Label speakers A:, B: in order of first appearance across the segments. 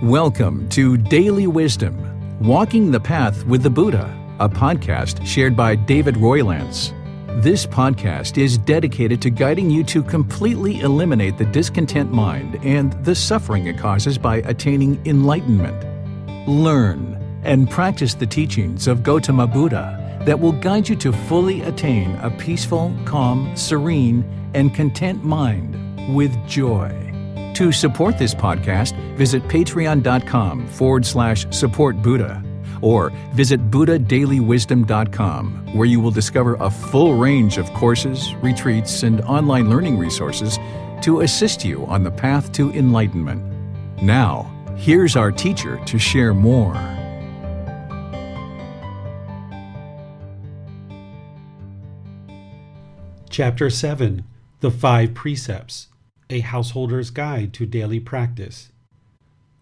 A: Welcome to Daily Wisdom, Walking the Path with the Buddha, a podcast shared by David Roylance. This podcast is dedicated to guiding you to completely eliminate the discontent mind and the suffering it causes by attaining enlightenment. Learn and practice the teachings of Gotama Buddha that will guide you to fully attain a peaceful, calm, serene, and content mind with joy. To support this podcast, visit patreon.com/support Buddha or visit buddhadailywisdom.com, where you will discover a full range of courses, retreats, and online learning resources to assist you on the path to enlightenment. Now, here's our teacher to share more.
B: Chapter 7, The 5 Precepts, a Householder's Guide to Daily Practice.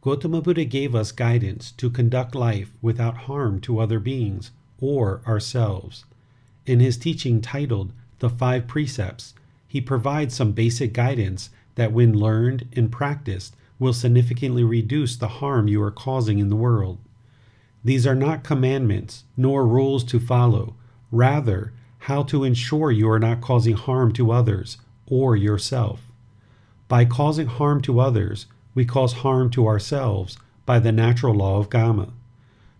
B: Gotama Buddha gave us guidance to conduct life without harm to other beings or ourselves. In his teaching titled The 5 Precepts, he provides some basic guidance that when learned and practiced will significantly reduce the harm you are causing in the world. These are not commandments nor rules to follow, rather how to ensure you are not causing harm to others or yourself. By causing harm to others, we cause harm to ourselves by the natural law of karma.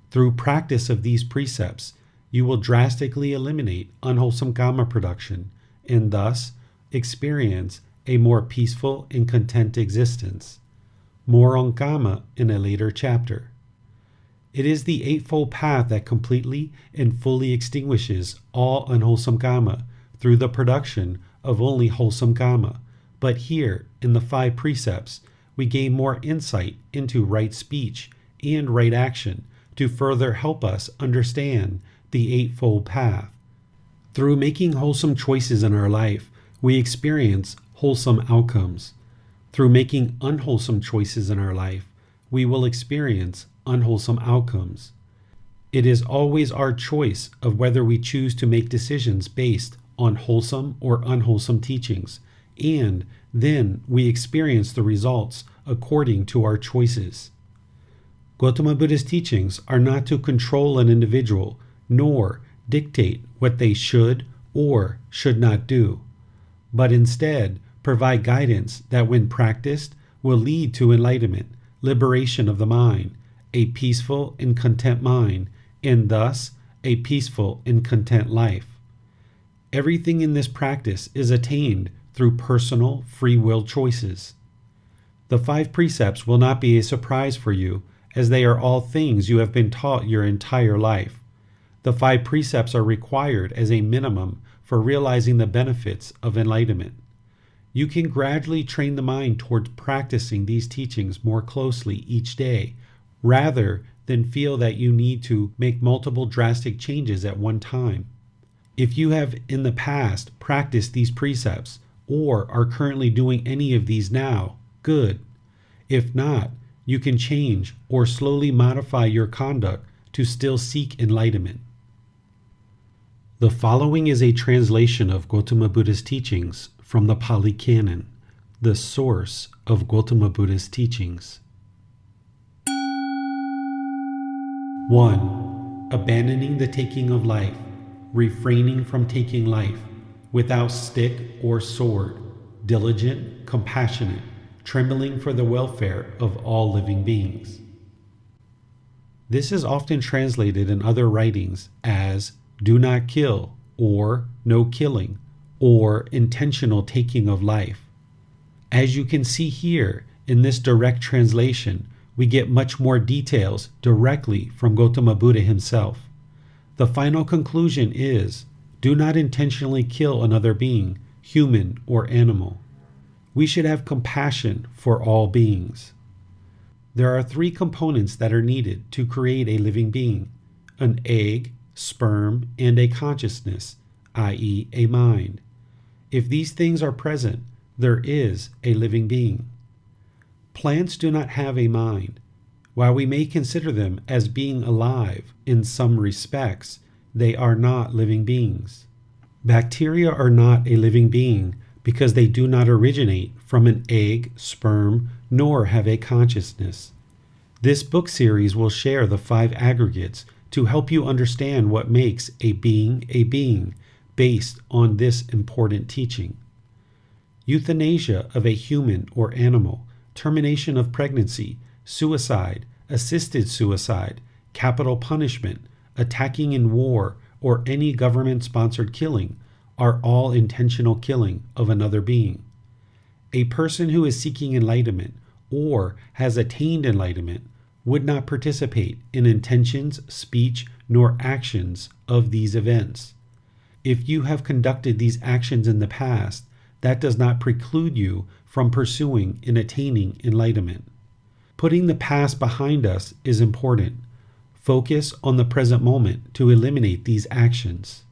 B: Through practice of these precepts, you will drastically eliminate unwholesome karma production and thus experience a more peaceful and content existence. More on karma in a later chapter. It is the Eightfold Path that completely and fully extinguishes all unwholesome karma through the production of only wholesome karma. But here, in the 5 precepts, we gain more insight into right speech and right action to further help us understand the Eightfold Path. Through making wholesome choices in our life, we experience wholesome outcomes. Through making unwholesome choices in our life, we will experience unwholesome outcomes. It is always our choice of whether we choose to make decisions based on wholesome or unwholesome teachings, and then we experience the results according to our choices. Gotama Buddha's teachings are not to control an individual, nor dictate what they should or should not do, but instead provide guidance that when practiced will lead to enlightenment, liberation of the mind, a peaceful and content mind, and thus a peaceful and content life. Everything in this practice is attained through personal free will choices. The 5 precepts will not be a surprise for you, as they are all things you have been taught your entire life. The 5 precepts are required as a minimum for realizing the benefits of enlightenment. You can gradually train the mind towards practicing these teachings more closely each day, rather than feel that you need to make multiple drastic changes at one time. If you have in the past practiced these precepts, or are currently doing any of these now, good. If not, you can change or slowly modify your conduct to still seek enlightenment. The following is a translation of Gotama Buddha's teachings from the Pali Canon, the source of Gotama Buddha's teachings. 1. Abandoning the taking of life, refraining from taking life, without stick or sword, diligent, compassionate, trembling for the welfare of all living beings. This is often translated in other writings as do not kill, or no killing, or intentional taking of life. As you can see here in this direct translation, we get much more details directly from Gotama Buddha himself. The final conclusion is, do not intentionally kill another being, human or animal. We should have compassion for all beings. There are 3 components that are needed to create a living being: an egg, sperm, and a consciousness, i.e., a mind. If these things are present, there is a living being. Plants do not have a mind. While we may consider them as being alive in some respects, they are not living beings. Bacteria are not a living being because they do not originate from an egg, sperm, nor have a consciousness. This book series will share the 5 aggregates to help you understand what makes a being based on this important teaching. Euthanasia of a human or animal, termination of pregnancy, suicide, assisted suicide, capital punishment, attacking in war, or any government-sponsored killing are all intentional killing of another being. A person who is seeking enlightenment or has attained enlightenment would not participate in intentions, speech, nor actions of these events. If you have conducted these actions in the past, that does not preclude you from pursuing and attaining enlightenment. Putting the past behind us is important. Focus on the present moment to eliminate these actions.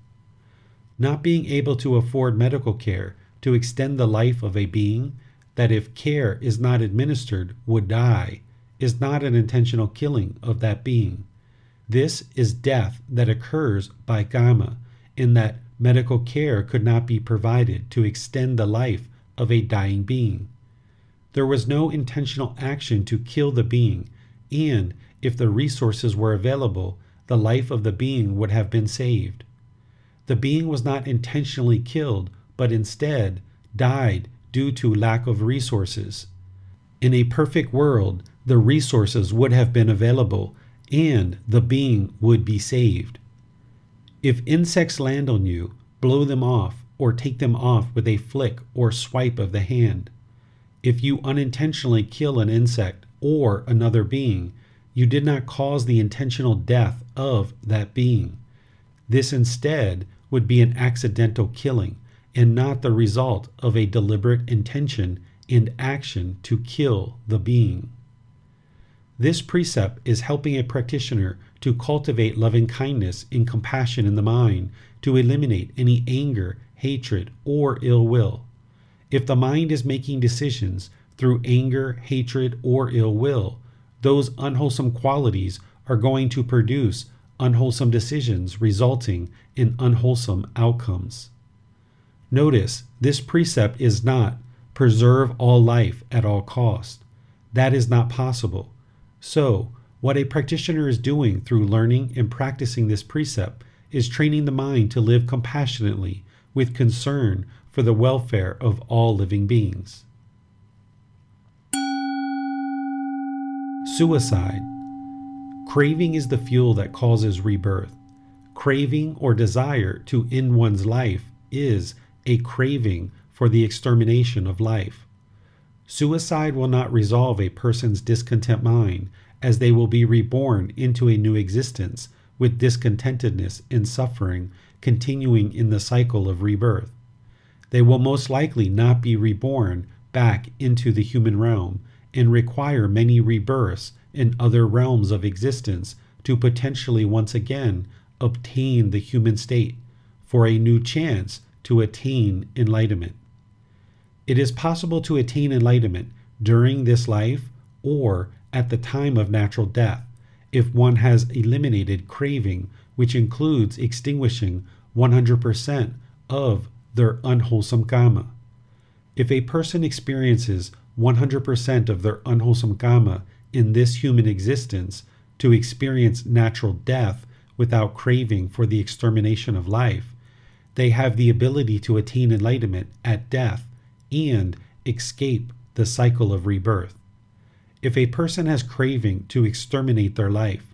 B: Not being able to afford medical care to extend the life of a being that, if care is not administered, would die, is not an intentional killing of that being. This is death that occurs by karma, in that medical care could not be provided to extend the life of a dying being. There was no intentional action to kill the being, and if the resources were available, the life of the being would have been saved. The being was not intentionally killed, but instead died due to lack of resources. In a perfect world, the resources would have been available, and the being would be saved. If insects land on you, blow them off, or take them off with a flick or swipe of the hand. If you unintentionally kill an insect or another being, you did not cause the intentional death of that being. This instead would be an accidental killing, and not the result of a deliberate intention and action to kill the being. This precept is helping a practitioner to cultivate loving kindness and compassion in the mind to eliminate any anger, hatred, or ill will. If the mind is making decisions through anger, hatred, or ill will, those unwholesome qualities are going to produce unwholesome decisions, resulting in unwholesome outcomes. Notice, this precept is not preserve all life at all cost. That is not possible. So, what a practitioner is doing through learning and practicing this precept is training the mind to live compassionately with concern for the welfare of all living beings. Suicide. Craving is the fuel that causes rebirth. Craving or desire to end one's life is a craving for the extermination of life. Suicide will not resolve a person's discontent mind, as they will be reborn into a new existence with discontentedness and suffering continuing in the cycle of rebirth. They will most likely not be reborn back into the human realm and require many rebirths in other realms of existence to potentially once again obtain the human state for a new chance to attain enlightenment. It is possible to attain enlightenment during this life or at the time of natural death if one has eliminated craving, which includes extinguishing 100% of their unwholesome karma. If a person experiences 100% of their unwholesome karma in this human existence to experience natural death without craving for the extermination of life, they have the ability to attain enlightenment at death and escape the cycle of rebirth. If a person has craving to exterminate their life,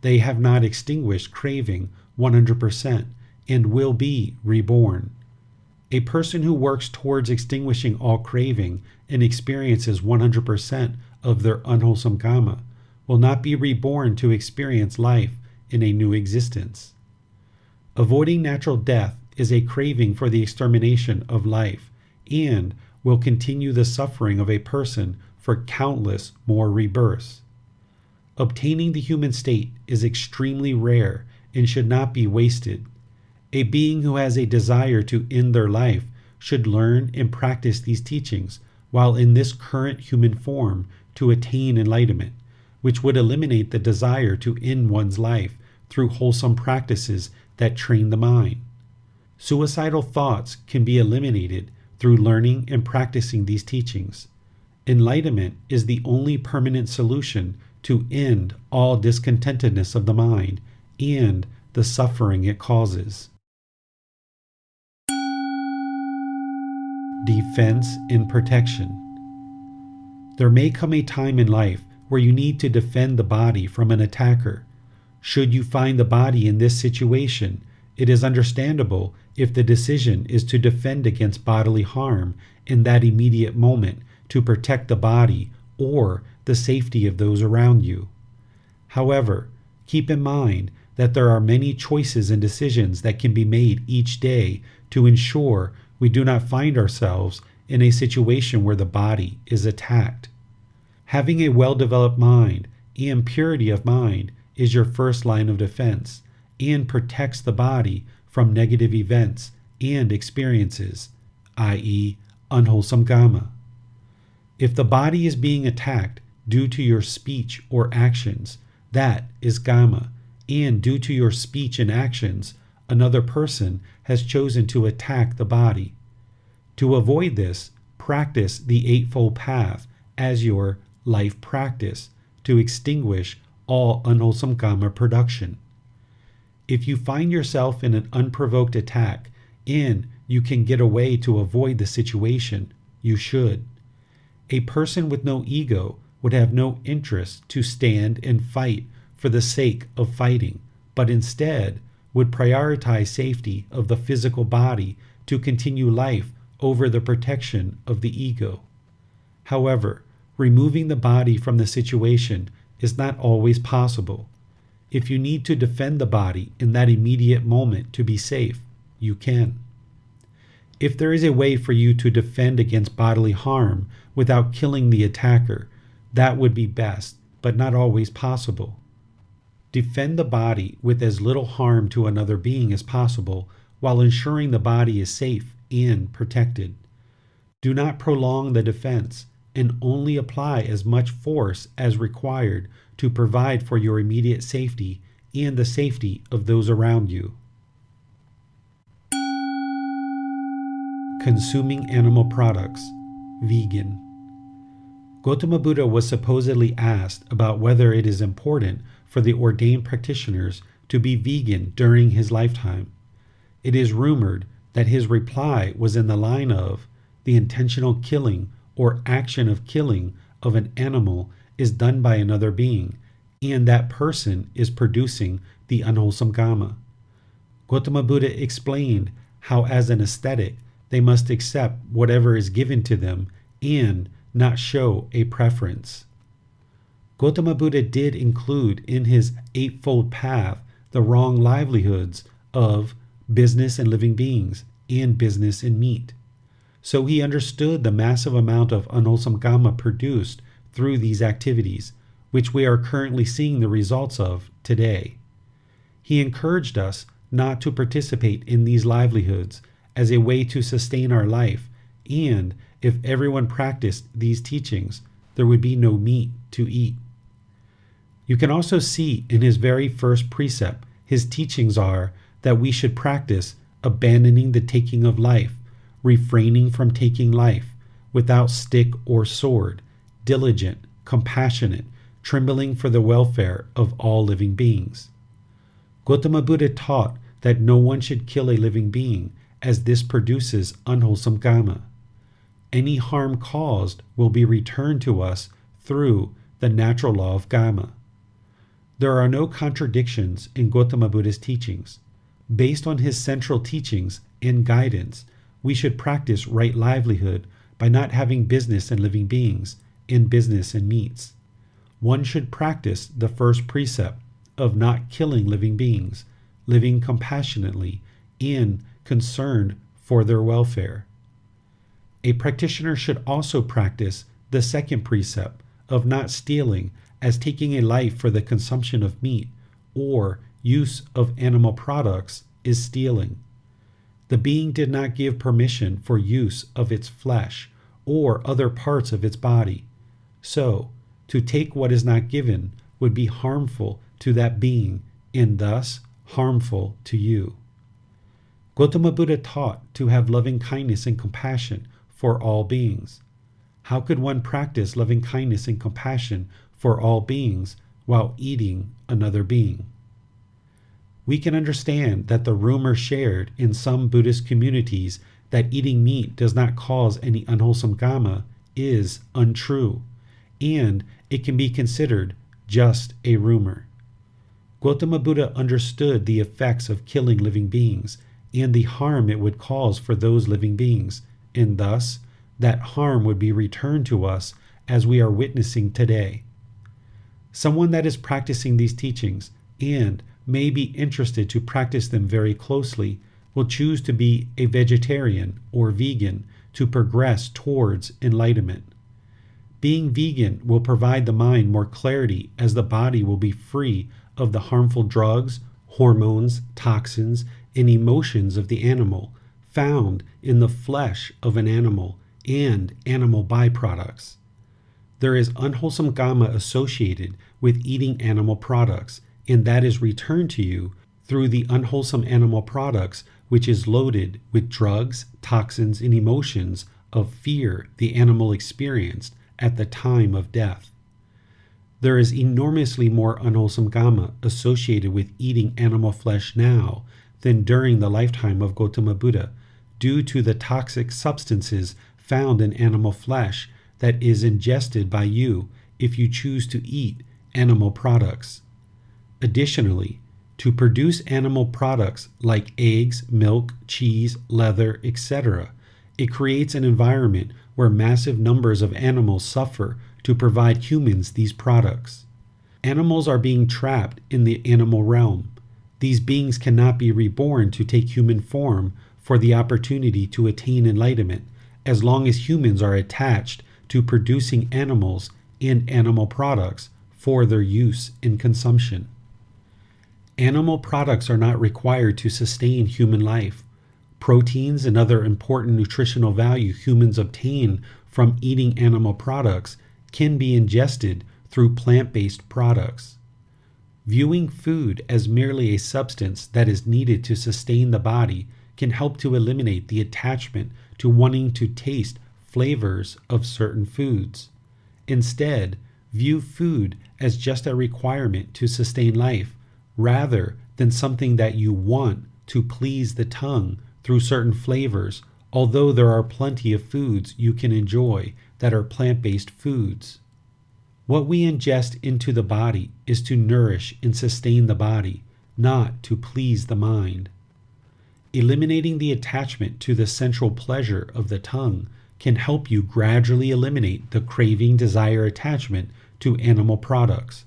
B: they have not extinguished craving 100% and will be reborn. A person who works towards extinguishing all craving and experiences 100% of their unwholesome karma will not be reborn to experience life in a new existence. Avoiding natural death is a craving for the extermination of life and will continue the suffering of a person for countless more rebirths. Obtaining the human state is extremely rare and should not be wasted. A being who has a desire to end their life should learn and practice these teachings while in this current human form to attain enlightenment, which would eliminate the desire to end one's life through wholesome practices that train the mind. Suicidal thoughts can be eliminated through learning and practicing these teachings. Enlightenment is the only permanent solution to end all discontentedness of the mind and the suffering it causes. Defense and protection. There may come a time in life where you need to defend the body from an attacker. Should you find the body in this situation, it is understandable if the decision is to defend against bodily harm in that immediate moment to protect the body or the safety of those around you. However, keep in mind that there are many choices and decisions that can be made each day to ensure we do not find ourselves in a situation where the body is attacked. Having a well-developed mind and purity of mind is your first line of defense and protects the body from negative events and experiences, i.e., unwholesome karma. If the body is being attacked due to your speech or actions, that is karma, and due to your speech and actions, another person has chosen to attack the body. To avoid this, practice the Eightfold Path as your life practice to extinguish all unwholesome karma production. If you find yourself in an unprovoked attack and you can get away to avoid the situation, you should. A person with no ego would have no interest to stand and fight for the sake of fighting, but instead would prioritize safety of the physical body to continue life over the protection of the ego. However, removing the body from the situation is not always possible. If you need to defend the body in that immediate moment to be safe, you can. If there is a way for you to defend against bodily harm without killing the attacker, that would be best, but not always possible. Defend the body with as little harm to another being as possible while ensuring the body is safe and protected. Do not prolong the defense and only apply as much force as required to provide for your immediate safety and the safety of those around you. Consuming animal products, vegan. Gotama Buddha was supposedly asked about whether it is important for the ordained practitioners to be vegan during his lifetime. It is rumored that his reply was in the line of, the intentional killing or action of killing of an animal is done by another being, and that person is producing the unwholesome karma. Gotama Buddha explained how as an ascetic they must accept whatever is given to them and not show a preference. Gotama Buddha did include in his Eightfold Path the wrong livelihoods of business and living beings and business and meat. So he understood the massive amount of unwholesome karma produced through these activities, which we are currently seeing the results of today. He encouraged us not to participate in these livelihoods as a way to sustain our life, and if everyone practiced these teachings, there would be no meat to eat. You can also see in his very first precept, his teachings are that we should practice abandoning the taking of life, refraining from taking life, without stick or sword, diligent, compassionate, trembling for the welfare of all living beings. Gotama Buddha taught that no one should kill a living being, as this produces unwholesome karma. Any harm caused will be returned to us through the natural law of karma. There are no contradictions in Gotama Buddha's teachings. Based on his central teachings and guidance, we should practice right livelihood by not having business in living beings and business in meats. One should practice the first precept of not killing living beings, living compassionately and concerned for their welfare. A practitioner should also practice the second precept of not stealing, as taking a life for the consumption of meat or use of animal products is stealing. The being did not give permission for use of its flesh or other parts of its body. So, to take what is not given would be harmful to that being and thus harmful to you. Gotama Buddha taught to have loving kindness and compassion for all beings. How could one practice loving kindness and compassion for all beings while eating another being. We can understand that the rumor shared in some Buddhist communities that eating meat does not cause any unwholesome karma is untrue, and it can be considered just a rumor. Gotama Buddha understood the effects of killing living beings and the harm it would cause for those living beings, and thus that harm would be returned to us as we are witnessing today. Someone that is practicing these teachings and may be interested to practice them very closely will choose to be a vegetarian or vegan to progress towards enlightenment. Being vegan will provide the mind more clarity, as the body will be free of the harmful drugs, hormones, toxins, and emotions of the animal found in the flesh of an animal and animal byproducts. There is unwholesome karma associated with eating animal products, and that is returned to you through the unwholesome animal products, which is loaded with drugs, toxins, and emotions of fear the animal experienced at the time of death. There is enormously more unwholesome karma associated with eating animal flesh now than during the lifetime of Gotama Buddha, due to the toxic substances found in animal flesh that is ingested by you if you choose to eat animal products. Additionally, to produce animal products like eggs, milk, cheese, leather, etc., it creates an environment where massive numbers of animals suffer to provide humans these products. Animals are being trapped in the animal realm. These beings cannot be reborn to take human form for the opportunity to attain enlightenment, as long as humans are attached to producing animals and animal products for their use and consumption. Animal products are not required to sustain human life. Proteins and other important nutritional value humans obtain from eating animal products can be ingested through plant-based products. Viewing food as merely a substance that is needed to sustain the body can help to eliminate the attachment to wanting to taste flavors of certain foods. Instead, view food as just a requirement to sustain life, rather than something that you want to please the tongue through certain flavors, although there are plenty of foods you can enjoy that are plant-based foods. What we ingest into the body is to nourish and sustain the body, not to please the mind. Eliminating the attachment to the sensual pleasure of the tongue can help you gradually eliminate the craving, desire, attachment to animal products.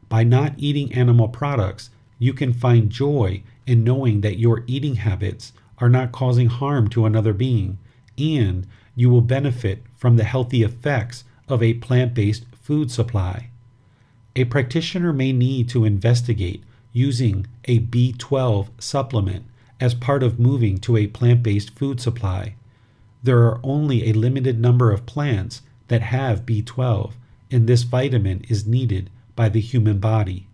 B: By not eating animal products, you can find joy in knowing that your eating habits are not causing harm to another being, and you will benefit from the healthy effects of a plant-based food supply. A practitioner may need to investigate using a B12 supplement as part of moving to a plant-based food supply. There are only a limited number of plants that have B12, and this vitamin is needed by the human body.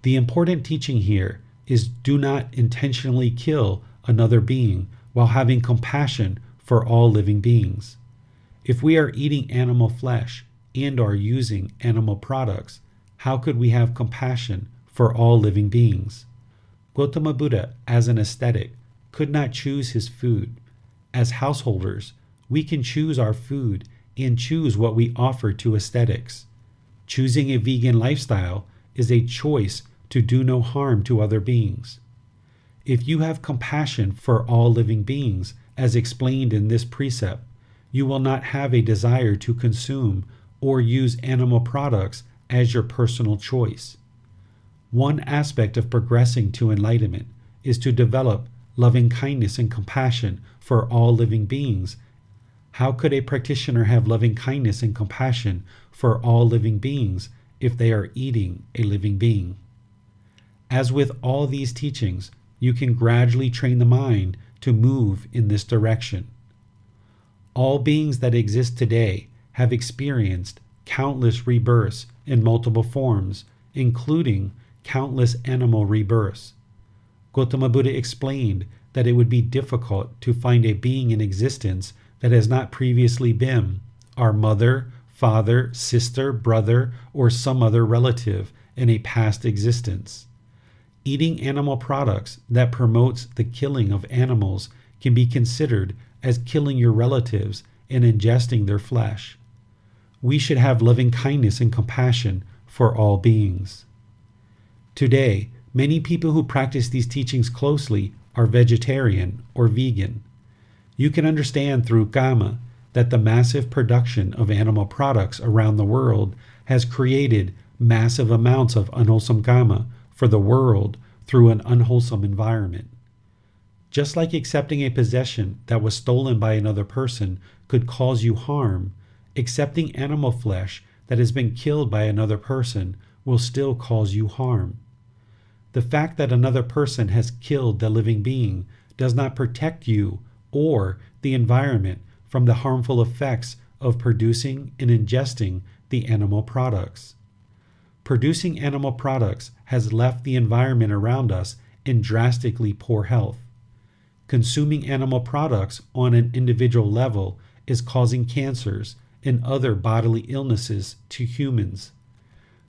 B: The important teaching here is do not intentionally kill another being while having compassion for all living beings. If we are eating animal flesh and are using animal products, how could we have compassion for all living beings? Gotama Buddha, as an ascetic, could not choose his food. As householders, we can choose our food and choose what we offer to ascetics. Choosing a vegan lifestyle is a choice to do no harm to other beings. If you have compassion for all living beings, as explained in this precept, you will not have a desire to consume or use animal products as your personal choice. One aspect of progressing to enlightenment is to develop loving kindness and compassion for all living beings. How could a practitioner have loving kindness and compassion for all living beings if they are eating a living being? As with all these teachings, you can gradually train the mind to move in this direction. All beings that exist today have experienced countless rebirths in multiple forms, including countless animal rebirths. Gotama Buddha explained that it would be difficult to find a being in existence that has not previously been our mother, father, sister, brother, or some other relative in a past existence. Eating animal products that promotes the killing of animals can be considered as killing your relatives and ingesting their flesh. We should have loving kindness and compassion for all beings. Today, many people who practice these teachings closely are vegetarian or vegan. You can understand through Gotama that the massive production of animal products around the world has created massive amounts of unwholesome karma for the world through an unwholesome environment. Just like accepting a possession that was stolen by another person could cause you harm, accepting animal flesh that has been killed by another person will still cause you harm. The fact that another person has killed the living being does not protect you or the environment from the harmful effects of producing and ingesting the animal products. Producing animal products has left the environment around us in drastically poor health. Consuming animal products on an individual level is causing cancers and other bodily illnesses to humans.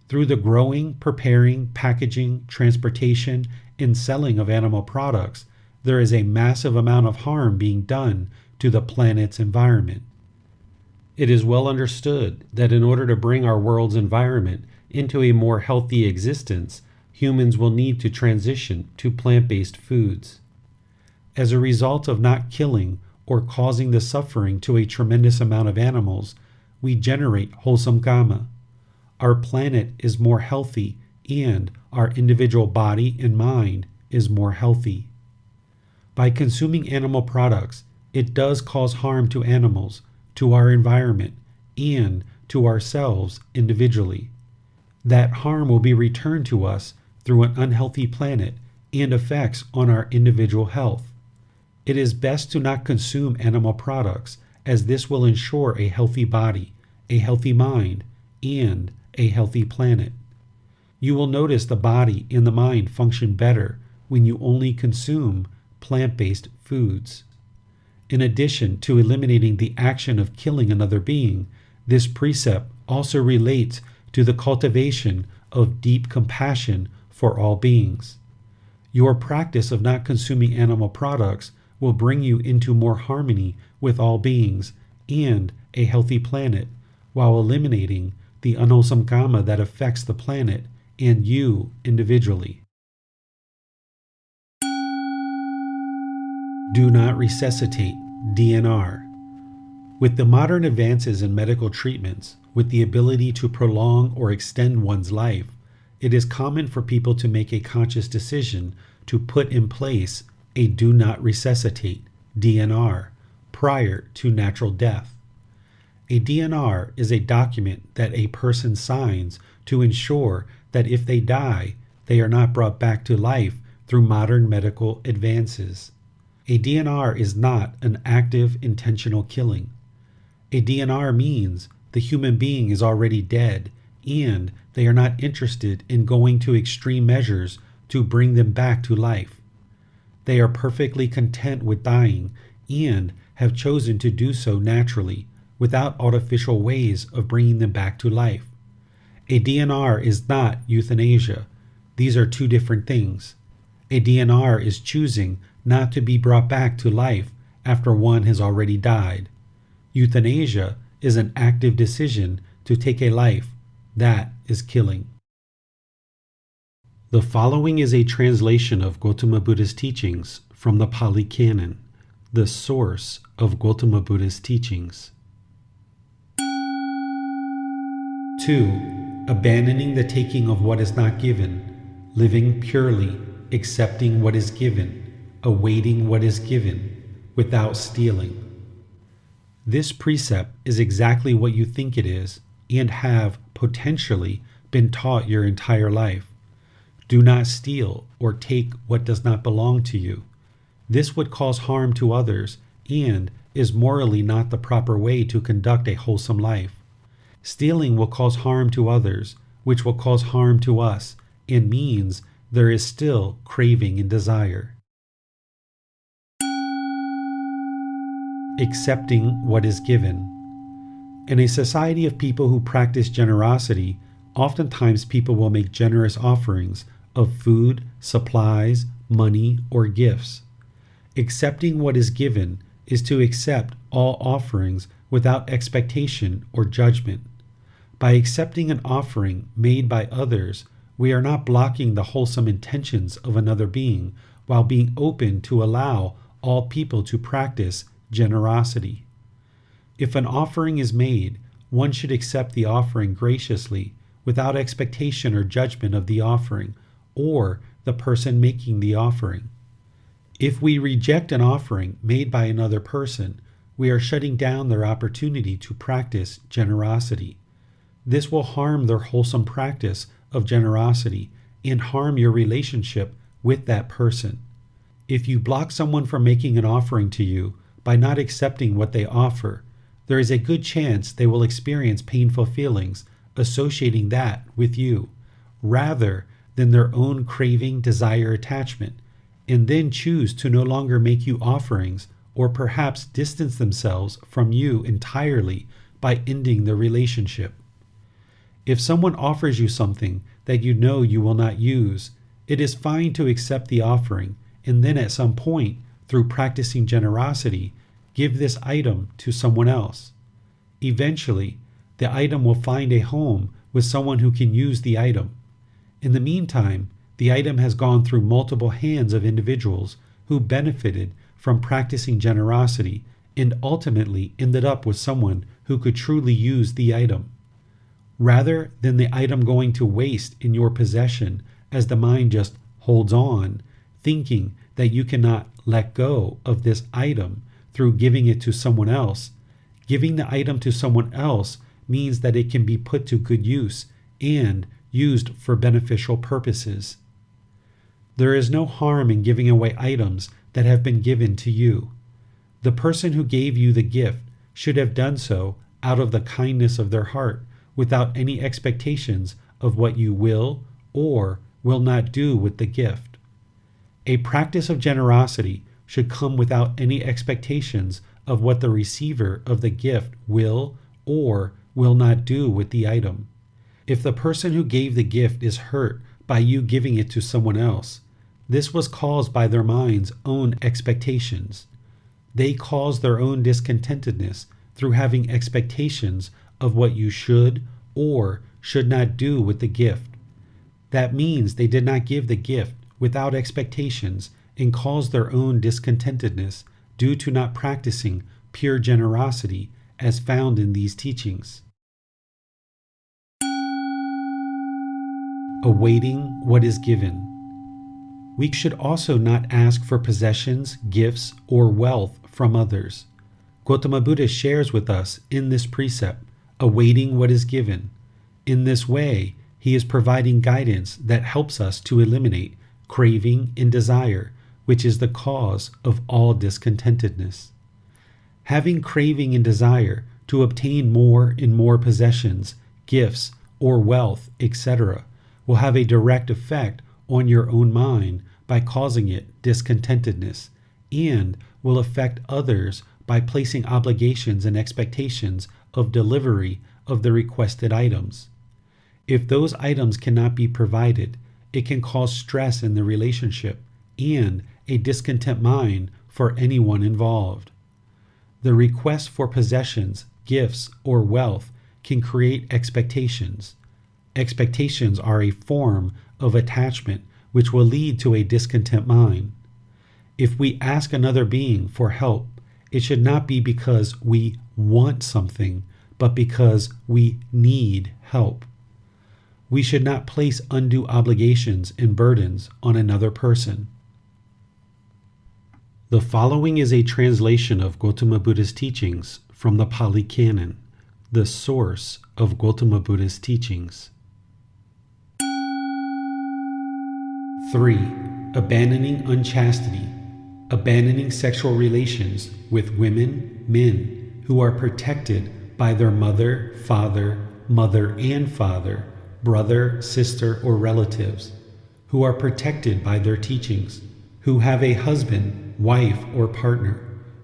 B: Through the growing, preparing, packaging, transportation, and selling of animal products, there is a massive amount of harm being done to the planet's environment. It is well understood that in order to bring our world's environment into a more healthy existence, humans will need to transition to plant-based foods. As a result of not killing or causing the suffering to a tremendous amount of animals, we generate wholesome karma. Our planet is more healthy and our individual body and mind is more healthy. By consuming animal products, it does cause harm to animals, to our environment, and to ourselves individually. That harm will be returned to us through an unhealthy planet and effects on our individual health. It is best to not consume animal products, as this will ensure a healthy body, a healthy mind, and a healthy planet. You will notice the body and the mind function better when you only consume plant-based foods. In addition to eliminating the action of killing another being, this precept also relates to the cultivation of deep compassion for all beings. Your practice of not consuming animal products will bring you into more harmony with all beings and a healthy planet, while eliminating the unwholesome karma that affects the planet and you individually. Do not resuscitate, DNR. With the modern advances in medical treatments, with the ability to prolong or extend one's life, it is common for people to make a conscious decision to put in place a do not resuscitate, DNR, prior to natural death. A DNR is a document that a person signs to ensure that if they die, they are not brought back to life through modern medical advances. A DNR is not an active, intentional killing. A DNR means the human being is already dead and they are not interested in going to extreme measures to bring them back to life. They are perfectly content with dying and have chosen to do so naturally, without artificial ways of bringing them back to life. A DNR is not euthanasia. These are two different things. A DNR is choosing not to be brought back to life after one has already died. Euthanasia is an active decision to take a life. That is killing. The following is a translation of Gotama Buddha's teachings from the Pali Canon, the source of Gotama Buddha's teachings. 2. Abandoning the taking of what is not given, living purely, accepting what is given, awaiting what is given, without stealing. This precept is exactly what you think it is and have potentially been taught your entire life. Do not steal or take what does not belong to you. This would cause harm to others and is morally not the proper way to conduct a wholesome life. Stealing will cause harm to others, which will cause harm to us, and means there is still craving and desire. Accepting what is given. In a society of people who practice generosity, oftentimes people will make generous offerings of food, supplies, money, or gifts. Accepting what is given is to accept all offerings without expectation or judgment. By accepting an offering made by others, we are not blocking the wholesome intentions of another being while being open to allow all people to practice generosity. If an offering is made, one should accept the offering graciously without expectation or judgment of the offering or the person making the offering. If we reject an offering made by another person, we are shutting down their opportunity to practice generosity. This will harm their wholesome practice of generosity and harm your relationship with that person. If you block someone from making an offering to you by not accepting what they offer, there is a good chance they will experience painful feelings associating that with you, rather than their own craving, desire, attachment, and then choose to no longer make you offerings or perhaps distance themselves from you entirely by ending the relationship. If someone offers you something that you know you will not use, it is fine to accept the offering and then at some point, through practicing generosity, give this item to someone else. Eventually, the item will find a home with someone who can use the item. In the meantime, the item has gone through multiple hands of individuals who benefited from practicing generosity and ultimately ended up with someone who could truly use the item. Rather than the item going to waste in your possession as the mind just holds on, thinking that you cannot let go of this item through giving it to someone else, giving the item to someone else means that it can be put to good use and used for beneficial purposes. There is no harm in giving away items that have been given to you. The person who gave you the gift should have done so out of the kindness of their heart, without any expectations of what you will or will not do with the gift. A practice of generosity should come without any expectations of what the receiver of the gift will or will not do with the item. If the person who gave the gift is hurt by you giving it to someone else, this was caused by their mind's own expectations. They caused their own discontentedness through having expectations of what you should or should not do with the gift. That means they did not give the gift without expectations and caused their own discontentedness due to not practicing pure generosity as found in these teachings. Awaiting what is given. We should also not ask for possessions, gifts, or wealth from others. Gotama Buddha shares with us in this precept, awaiting what is given. In this way, he is providing guidance that helps us to eliminate craving and desire, which is the cause of all discontentedness. Having craving and desire to obtain more and more possessions, gifts, or wealth, etc., will have a direct effect on your own mind by causing it discontentedness, and will affect others by placing obligations and expectations of delivery of the requested items. If those items cannot be provided, it can cause stress in the relationship and a discontent mind for anyone involved. The request for possessions, gifts, or wealth can create expectations. Expectations are a form of attachment which will lead to a discontent mind. If we ask another being for help, it should not be because we want something, but because we need help. We should not place undue obligations and burdens on another person. The following is a translation of Gotama Buddha's teachings from the Pali Canon, the source of Gotama Buddha's teachings. 3. Abandoning unchastity. Abandoning sexual relations with women, men who are protected by their mother, mother and father, brother, sister, or relatives, who are protected by their teachings, who have a husband, wife, or partner,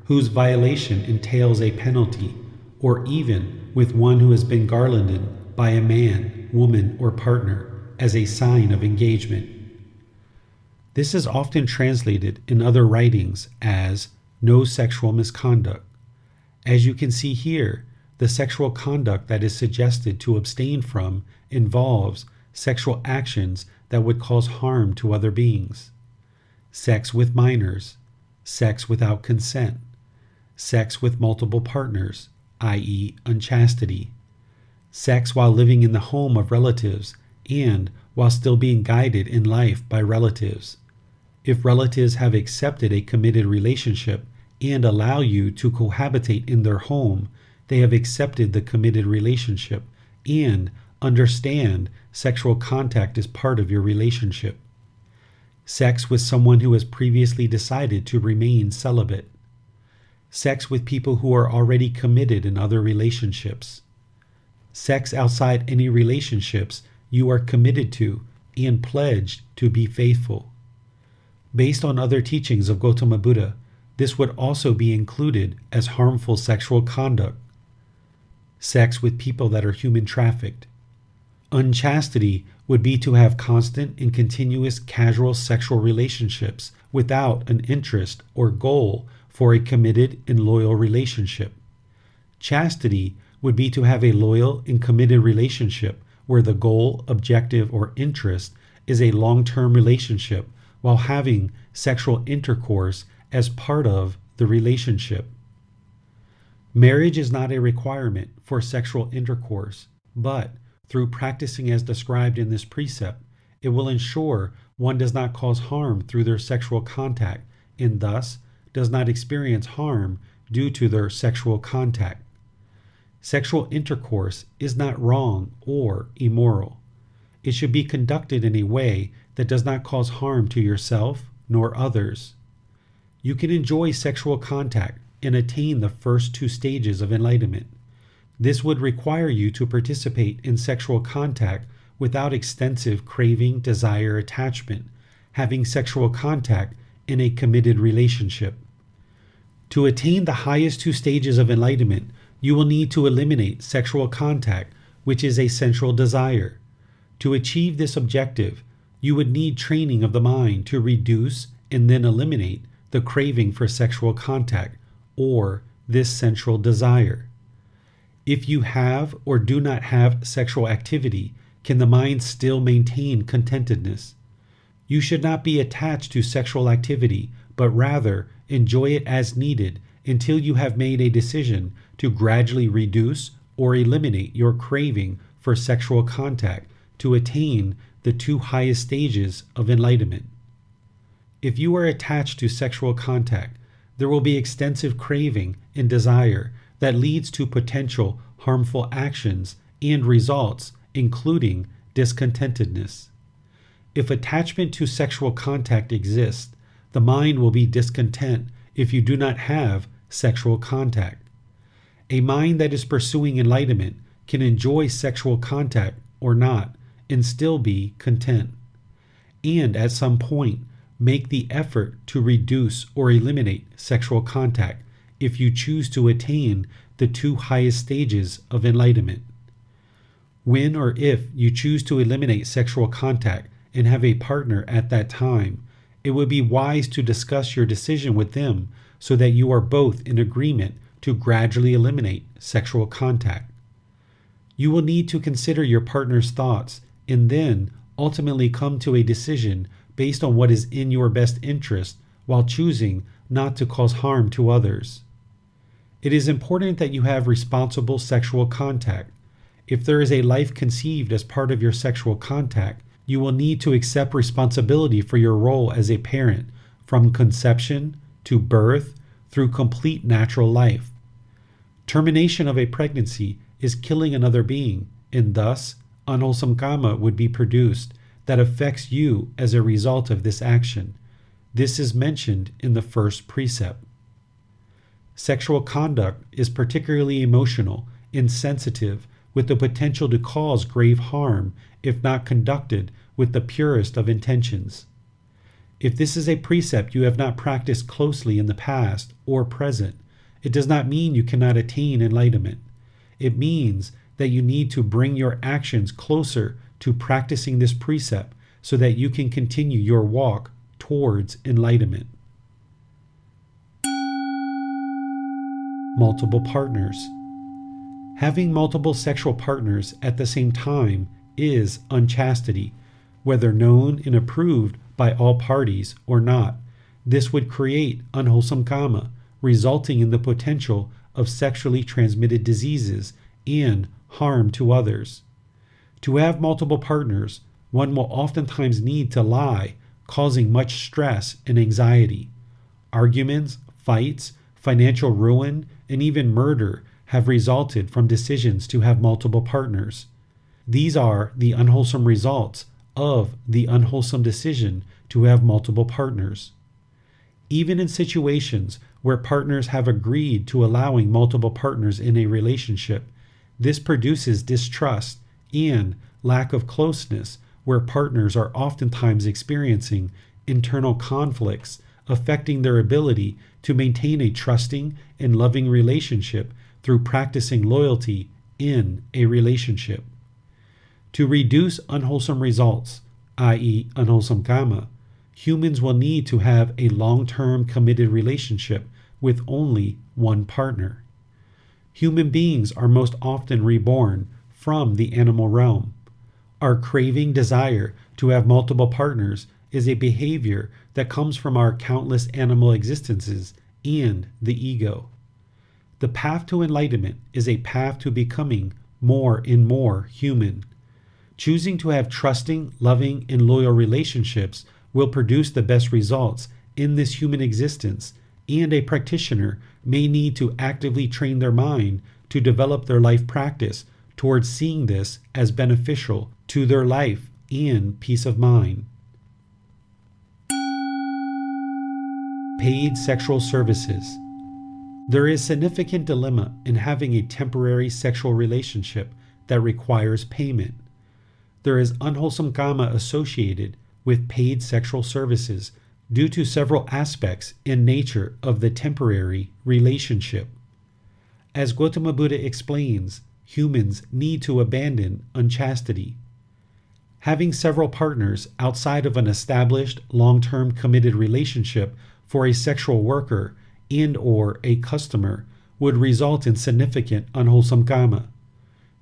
B: whose violation entails a penalty, or even with one who has been garlanded by a man, woman, or partner as a sign of engagement. This is often translated in other writings as no sexual misconduct. As you can see here, the sexual conduct that is suggested to abstain from involves sexual actions that would cause harm to other beings. Sex with minors, sex without consent, sex with multiple partners, i.e., unchastity, sex while living in the home of relatives and while still being guided in life by relatives. If relatives have accepted a committed relationship and allow you to cohabitate in their home, they have accepted the committed relationship and understand sexual contact is part of your relationship. Sex with someone who has previously decided to remain celibate. Sex with people who are already committed in other relationships. Sex outside any relationships you are committed to and pledged to be faithful. Based on other teachings of Gotama Buddha, this would also be included as harmful sexual conduct. Sex with people that are human trafficked. Unchastity would be to have constant and continuous casual sexual relationships without an interest or goal for a committed and loyal relationship. Chastity would be to have a loyal and committed relationship where the goal, objective, or interest is a long-term relationship while having sexual intercourse as part of the relationship. Marriage is not a requirement for sexual intercourse, but through practicing as described in this precept, it will ensure one does not cause harm through their sexual contact and thus does not experience harm due to their sexual contact. Sexual intercourse is not wrong or immoral. It should be conducted in a way that does not cause harm to yourself nor others. You can enjoy sexual contact and attain the first two stages of enlightenment. This would require you to participate in sexual contact without extensive craving, desire, attachment, having sexual contact in a committed relationship. To attain the highest two stages of enlightenment, you will need to eliminate sexual contact, which is a sensual desire. To achieve this objective, you would need training of the mind to reduce and then eliminate the craving for sexual contact, or this sensual desire. If you have or do not have sexual activity, can the mind still maintain contentedness? You should not be attached to sexual activity, but rather enjoy it as needed until you have made a decision to gradually reduce or eliminate your craving for sexual contact to attain the two highest stages of enlightenment. If you are attached to sexual contact, there will be extensive craving and desire that leads to potential harmful actions and results, including discontentedness. If attachment to sexual contact exists, the mind will be discontent if you do not have sexual contact. A mind that is pursuing enlightenment can enjoy sexual contact or not and still be content, and at some point make the effort to reduce or eliminate sexual contact if you choose to attain the two highest stages of enlightenment. When or if you choose to eliminate sexual contact and have a partner at that time, it would be wise to discuss your decision with them so that you are both in agreement to gradually eliminate sexual contact. You will need to consider your partner's thoughts and then ultimately come to a decision based on what is in your best interest while choosing not to cause harm to others. It is important that you have responsible sexual contact. If there is a life conceived as part of your sexual contact, you will need to accept responsibility for your role as a parent from conception to birth through complete natural life. Termination of a pregnancy is killing another being, and thus unwholesome karma would be produced that affects you as a result of this action. This is mentioned in the first precept. Sexual conduct is particularly emotional, insensitive, with the potential to cause grave harm if not conducted with the purest of intentions. If this is a precept you have not practiced closely in the past or present, it does not mean you cannot attain enlightenment. It means that you need to bring your actions closer to practicing this precept so that you can continue your walk towards enlightenment. Multiple partners. Having multiple sexual partners at the same time is unchastity, whether known and approved by all parties or not. This would create unwholesome kama, resulting in the potential of sexually transmitted diseases and harm to others. To have multiple partners, one will oftentimes need to lie, causing much stress and anxiety. Arguments, fights, financial ruin, and even murder have resulted from decisions to have multiple partners. These are the unwholesome results of the unwholesome decision to have multiple partners. Even in situations where partners have agreed to allowing multiple partners in a relationship, this produces distrust and lack of closeness, where partners are oftentimes experiencing internal conflicts affecting their ability to maintain a trusting and loving relationship through practicing loyalty in a relationship. To reduce unwholesome results, i.e., unwholesome kama, humans will need to have a long-term committed relationship with only one partner. Human beings are most often reborn from the animal realm. Our craving desire to have multiple partners is a behavior that comes from our countless animal existences and the ego. The path to enlightenment is a path to becoming more and more human. Choosing to have trusting, loving, and loyal relationships will produce the best results in this human existence, and a practitioner may need to actively train their mind to develop their life practice towards seeing this as beneficial to their life and peace of mind. Paid sexual services. There is significant dilemma in having a temporary sexual relationship that requires payment. There is unwholesome kama associated with paid sexual services due to several aspects in nature of the temporary relationship. As Gotama Buddha explains, humans need to abandon unchastity. Having several partners outside of an established long-term committed relationship for a sexual worker and or a customer would result in significant unwholesome kama.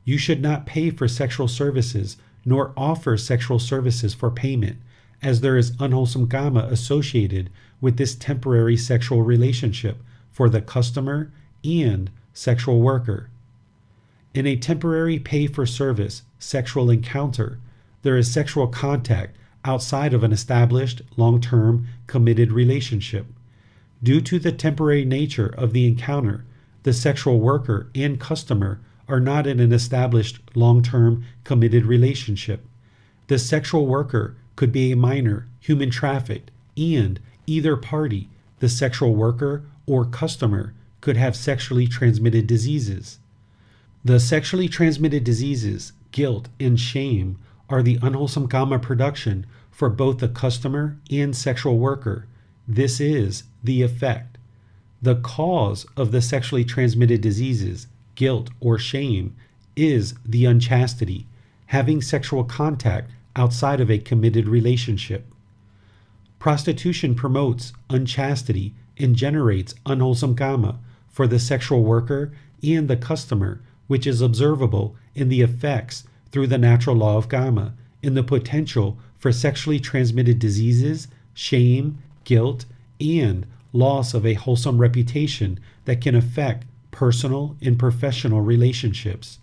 B: You should not pay for sexual services nor offer sexual services for payment, as there is unwholesome kama associated with this temporary sexual relationship for the customer and sexual worker. In a temporary pay-for-service sexual encounter, there is sexual contact outside of an established long-term committed relationship. Due to the temporary nature of the encounter, the sexual worker and customer are not in an established long-term committed relationship. The sexual worker could be a minor, human trafficked, and either party, the sexual worker or customer, could have sexually transmitted diseases. The sexually transmitted diseases, guilt, and shame are the unwholesome kama production for both the customer and sexual worker. This is the effect. The cause of the sexually transmitted diseases, guilt, or shame is the unchastity, having sexual contact outside of a committed relationship. Prostitution promotes unchastity and generates unwholesome kama for the sexual worker and the customer, which is observable in the effects through the natural law of kama, in the potential for sexually transmitted diseases, shame, guilt, and loss of a wholesome reputation that can affect personal and professional relationships.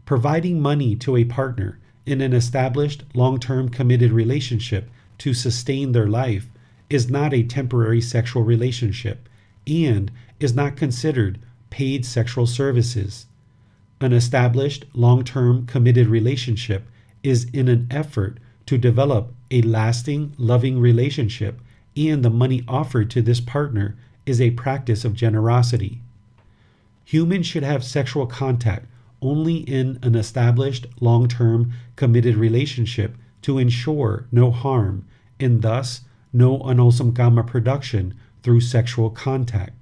B: Providing money to a partner in an established long-term committed relationship to sustain their life is not a temporary sexual relationship and is not considered paid sexual services. An established long-term committed relationship is in an effort to develop a lasting, loving relationship, and the money offered to this partner is a practice of generosity. Humans should have sexual contact only in an established long-term committed relationship to ensure no harm and thus no unwholesome kama production through sexual contact.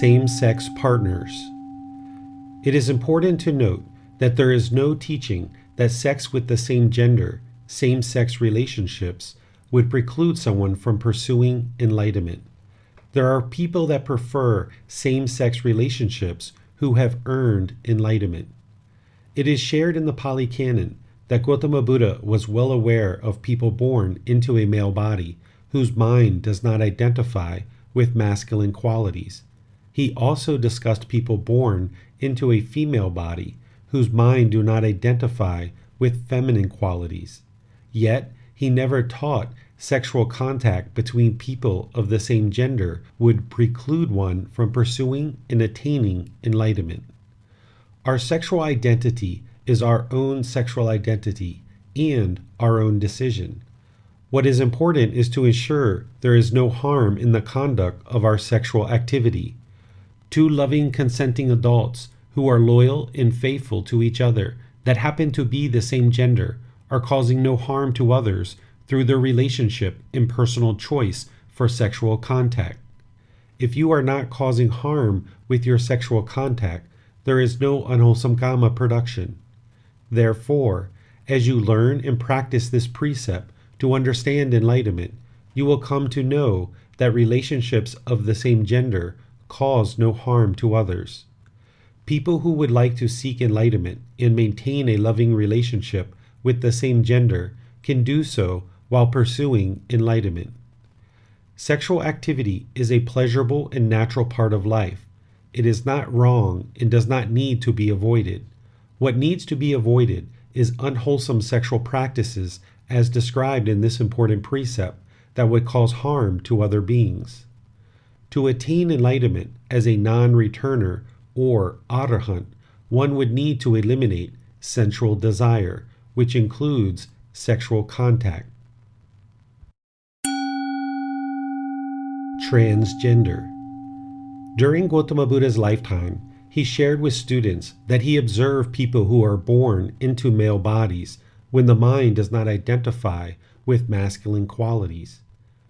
B: same-sex partners. It is important to note that there is no teaching that sex with the same gender, same-sex relationships, would preclude someone from pursuing enlightenment. There are people that prefer same-sex relationships who have earned enlightenment. It is shared in the Pali Canon that Gotama Buddha was well aware of people born into a male body whose mind does not identify with masculine qualities. He also discussed people born into a female body whose mind do not identify with feminine qualities. Yet, he never taught sexual contact between people of the same gender would preclude one from pursuing and attaining enlightenment. Our sexual identity is our own sexual identity and our own decision. What is important is to ensure there is no harm in the conduct of our sexual activity. Two loving, consenting adults who are loyal and faithful to each other that happen to be the same gender are causing no harm to others through their relationship and personal choice for sexual contact. If you are not causing harm with your sexual contact, there is no unwholesome karma production. Therefore, as you learn and practice this precept to understand enlightenment, you will come to know that relationships of the same gender cause no harm to others. People who would like to seek enlightenment and maintain a loving relationship with the same gender can do so while pursuing enlightenment. Sexual activity is a pleasurable and natural part of life. It is not wrong and does not need to be avoided. What needs to be avoided is unwholesome sexual practices as described in this important precept that would cause harm to other beings. To attain enlightenment as a non-returner or arahant, one would need to eliminate sensual desire, which includes sexual contact. Transgender. During Gotama Buddha's lifetime, he shared with students that he observed people who are born into male bodies when the mind does not identify with masculine qualities.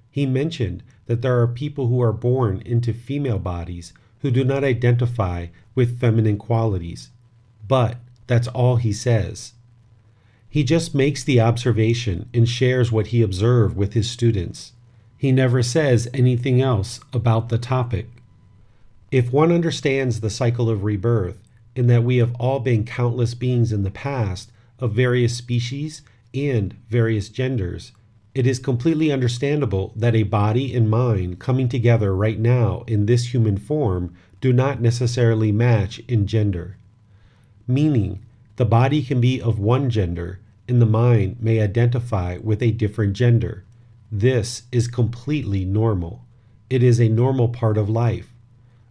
B: He mentioned that there are people who are born into female bodies who do not identify with feminine qualities, but that's all he says. He just makes the observation and shares what he observed with his students. He never says anything else about the topic. If one understands the cycle of rebirth, in that we have all been countless beings in the past of various species and various genders, it is completely understandable that a body and mind coming together right now in this human form do not necessarily match in gender. Meaning, the body can be of one gender and the mind may identify with a different gender. This is completely normal. It is a normal part of life.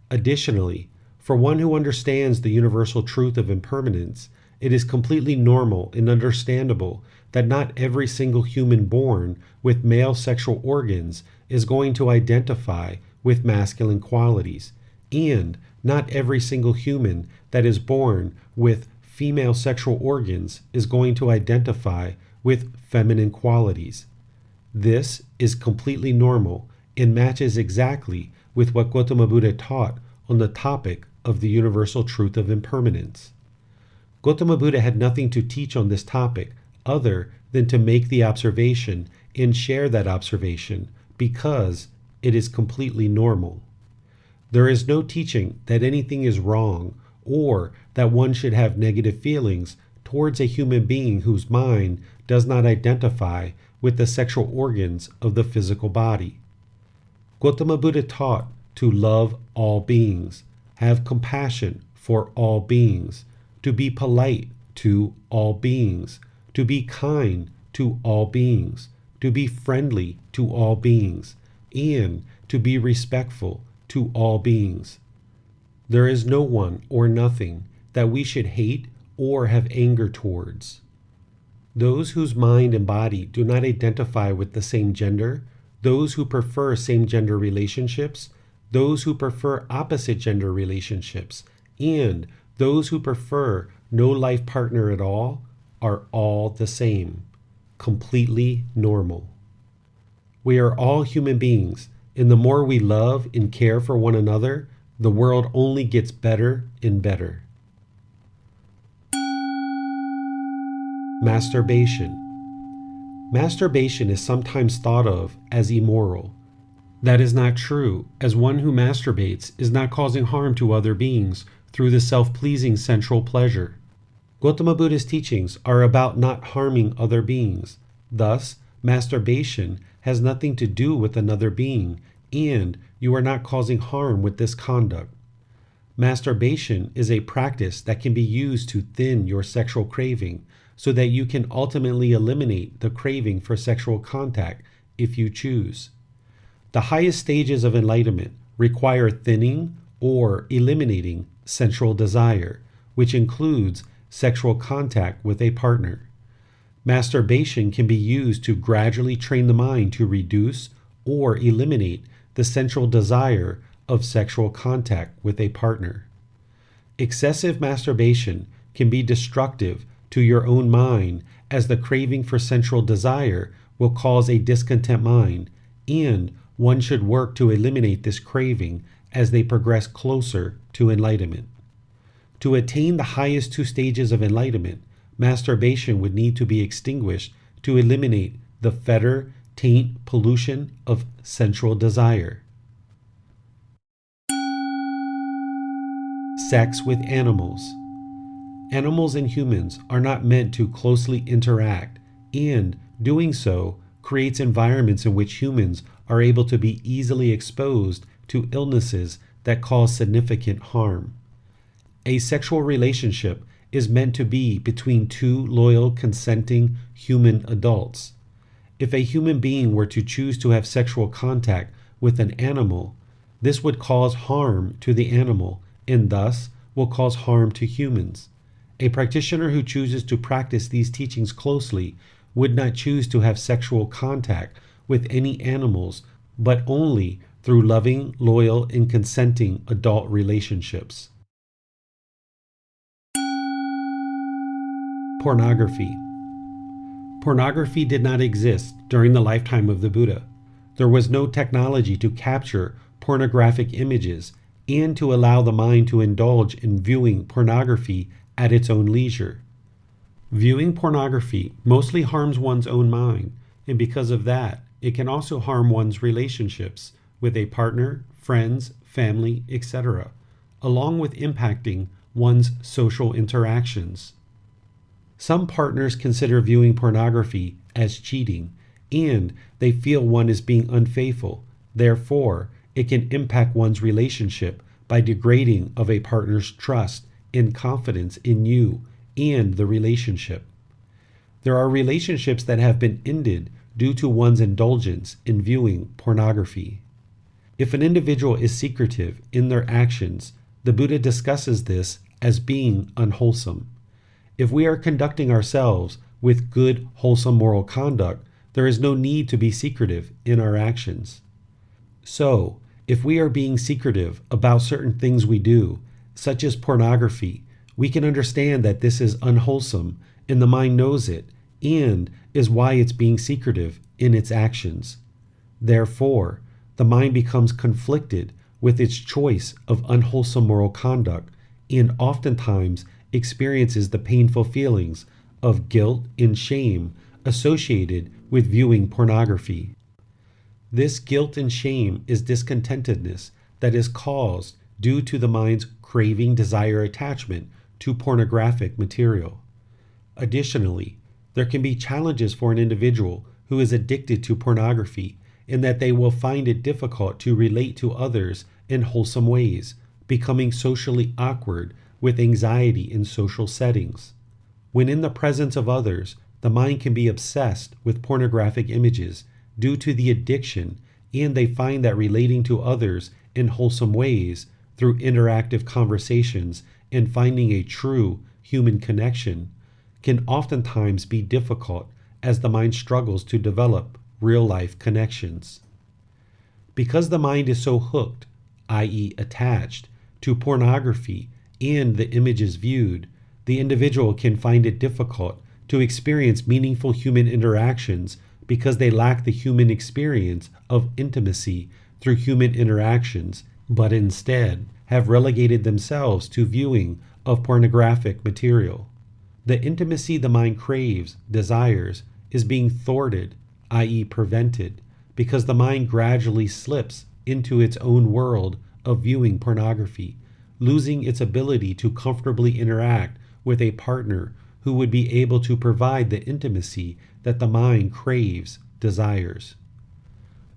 B: Additionally, for one who understands the universal truth of impermanence, it is completely normal and understandable that not every single human born with male sexual organs is going to identify with masculine qualities, and not every single human that is born with female sexual organs is going to identify with feminine qualities. This is completely normal and matches exactly with what Gotama Buddha taught on the topic of the universal truth of impermanence. Gotama Buddha had nothing to teach on this topic other than to make the observation and share that observation because it is completely normal. There is no teaching that anything is wrong or that one should have negative feelings towards a human being whose mind does not identify with the sexual organs of the physical body. Gotama Buddha taught to love all beings, have compassion for all beings, to be polite to all beings, to be kind to all beings, to be friendly to all beings, and to be respectful to all beings. There is no one or nothing that we should hate or have anger towards. Those whose mind and body do not identify with the same gender, those who prefer same-gender relationships, those who prefer opposite-gender relationships, and those who prefer no life partner at all are all the same, completely normal. We are all human beings, and the more we love and care for one another, the world only gets better and better. Masturbation. Masturbation is sometimes thought of as immoral. That is not true, as one who masturbates is not causing harm to other beings through the self-pleasing sensual pleasure. Gotama Buddha's teachings are about not harming other beings. Thus, masturbation has nothing to do with another being, and you are not causing harm with this conduct. Masturbation is a practice that can be used to thin your sexual craving so that you can ultimately eliminate the craving for sexual contact if you choose. The highest stages of enlightenment require thinning or eliminating sensual desire, which includes sexual contact with a partner. Masturbation can be used to gradually train the mind to reduce or eliminate the sensual desire of sexual contact with a partner. Excessive masturbation can be destructive to your own mind, as the craving for sensual desire will cause a discontent mind, and one should work to eliminate this craving as they progress closer to enlightenment. To attain the highest two stages of enlightenment, masturbation would need to be extinguished to eliminate the fetter, taint, pollution of sensual desire. Sex with animals. Animals and humans are not meant to closely interact, and doing so creates environments in which humans are able to be easily exposed to illnesses that cause significant harm. A sexual relationship is meant to be between two loyal, consenting human adults. If a human being were to choose to have sexual contact with an animal, this would cause harm to the animal and thus will cause harm to humans. A practitioner who chooses to practice these teachings closely would not choose to have sexual contact with any animals, but only through loving, loyal, and consenting adult relationships. Pornography. Pornography did not exist during the lifetime of the Buddha. There was no technology to capture pornographic images and to allow the mind to indulge in viewing pornography at its own leisure. Viewing pornography mostly harms one's own mind, and because of that, it can also harm one's relationships with a partner, friends, family, etc., along with impacting one's social interactions. Some partners consider viewing pornography as cheating, and they feel one is being unfaithful. Therefore, it can impact one's relationship by degrading of a partner's trust and confidence in you and the relationship. There are relationships that have been ended due to one's indulgence in viewing pornography. If an individual is secretive in their actions, the Buddha discusses this as being unwholesome. If we are conducting ourselves with good, wholesome moral conduct, there is no need to be secretive in our actions. So, if we are being secretive about certain things we do, such as pornography, we can understand that this is unwholesome and the mind knows it and is why it's being secretive in its actions. Therefore, the mind becomes conflicted with its choice of unwholesome moral conduct and oftentimes experiences the painful feelings of guilt and shame associated with viewing pornography. This guilt and shame is discontentedness that is caused due to the mind's craving, desire, attachment to pornographic material. Additionally, there can be challenges for an individual who is addicted to pornography in that they will find it difficult to relate to others in wholesome ways, becoming socially awkward with anxiety in social settings. When in the presence of others, the mind can be obsessed with pornographic images due to the addiction, and they find that relating to others in wholesome ways through interactive conversations and finding a true human connection can oftentimes be difficult as the mind struggles to develop real-life connections. Because the mind is so hooked, i.e. attached, to pornography and the images viewed, the individual can find it difficult to experience meaningful human interactions because they lack the human experience of intimacy through human interactions, but instead have relegated themselves to viewing of pornographic material. The intimacy the mind craves, desires, is being thwarted, i.e. prevented, because the mind gradually slips into its own world of viewing pornography, losing its ability to comfortably interact with a partner who would be able to provide the intimacy that the mind craves, desires.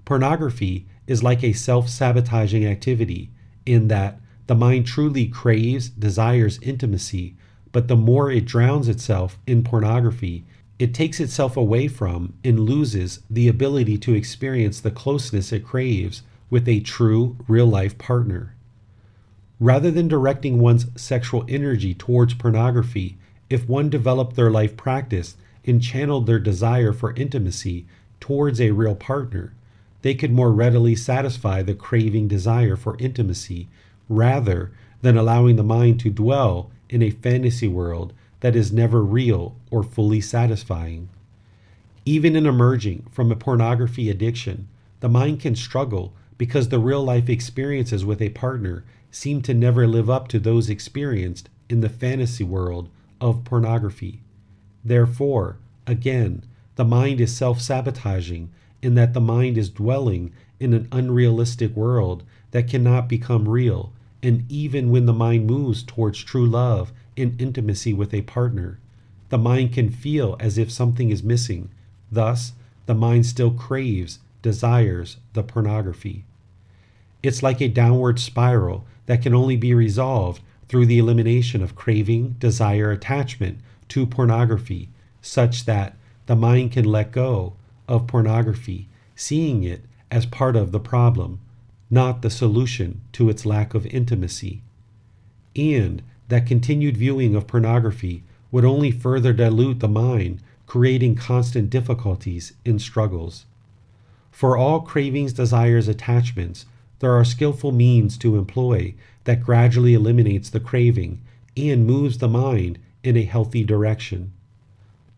B: Pornography is like a self-sabotaging activity in that the mind truly craves, desires intimacy, but the more it drowns itself in pornography, it takes itself away from and loses the ability to experience the closeness it craves with a true, real-life partner. Rather than directing one's sexual energy towards pornography, if one developed their life practice and channeled their desire for intimacy towards a real partner, they could more readily satisfy the craving desire for intimacy rather than allowing the mind to dwell in a fantasy world that is never real or fully satisfying. Even in emerging from a pornography addiction, the mind can struggle because the real-life experiences with a partner seem to never live up to those experienced in the fantasy world of pornography. Therefore, again, the mind is self-sabotaging in that the mind is dwelling in an unrealistic world that cannot become real, and even when the mind moves towards true love and intimacy with a partner, the mind can feel as if something is missing. Thus, the mind still craves, desires the pornography. It's like a downward spiral that can only be resolved through the elimination of craving, desire, attachment to pornography, such that the mind can let go of pornography, seeing it as part of the problem, not the solution to its lack of intimacy. And that continued viewing of pornography would only further dilute the mind, creating constant difficulties and struggles. For all cravings, desires, attachments, there are skillful means to employ that gradually eliminates the craving and moves the mind in a healthy direction.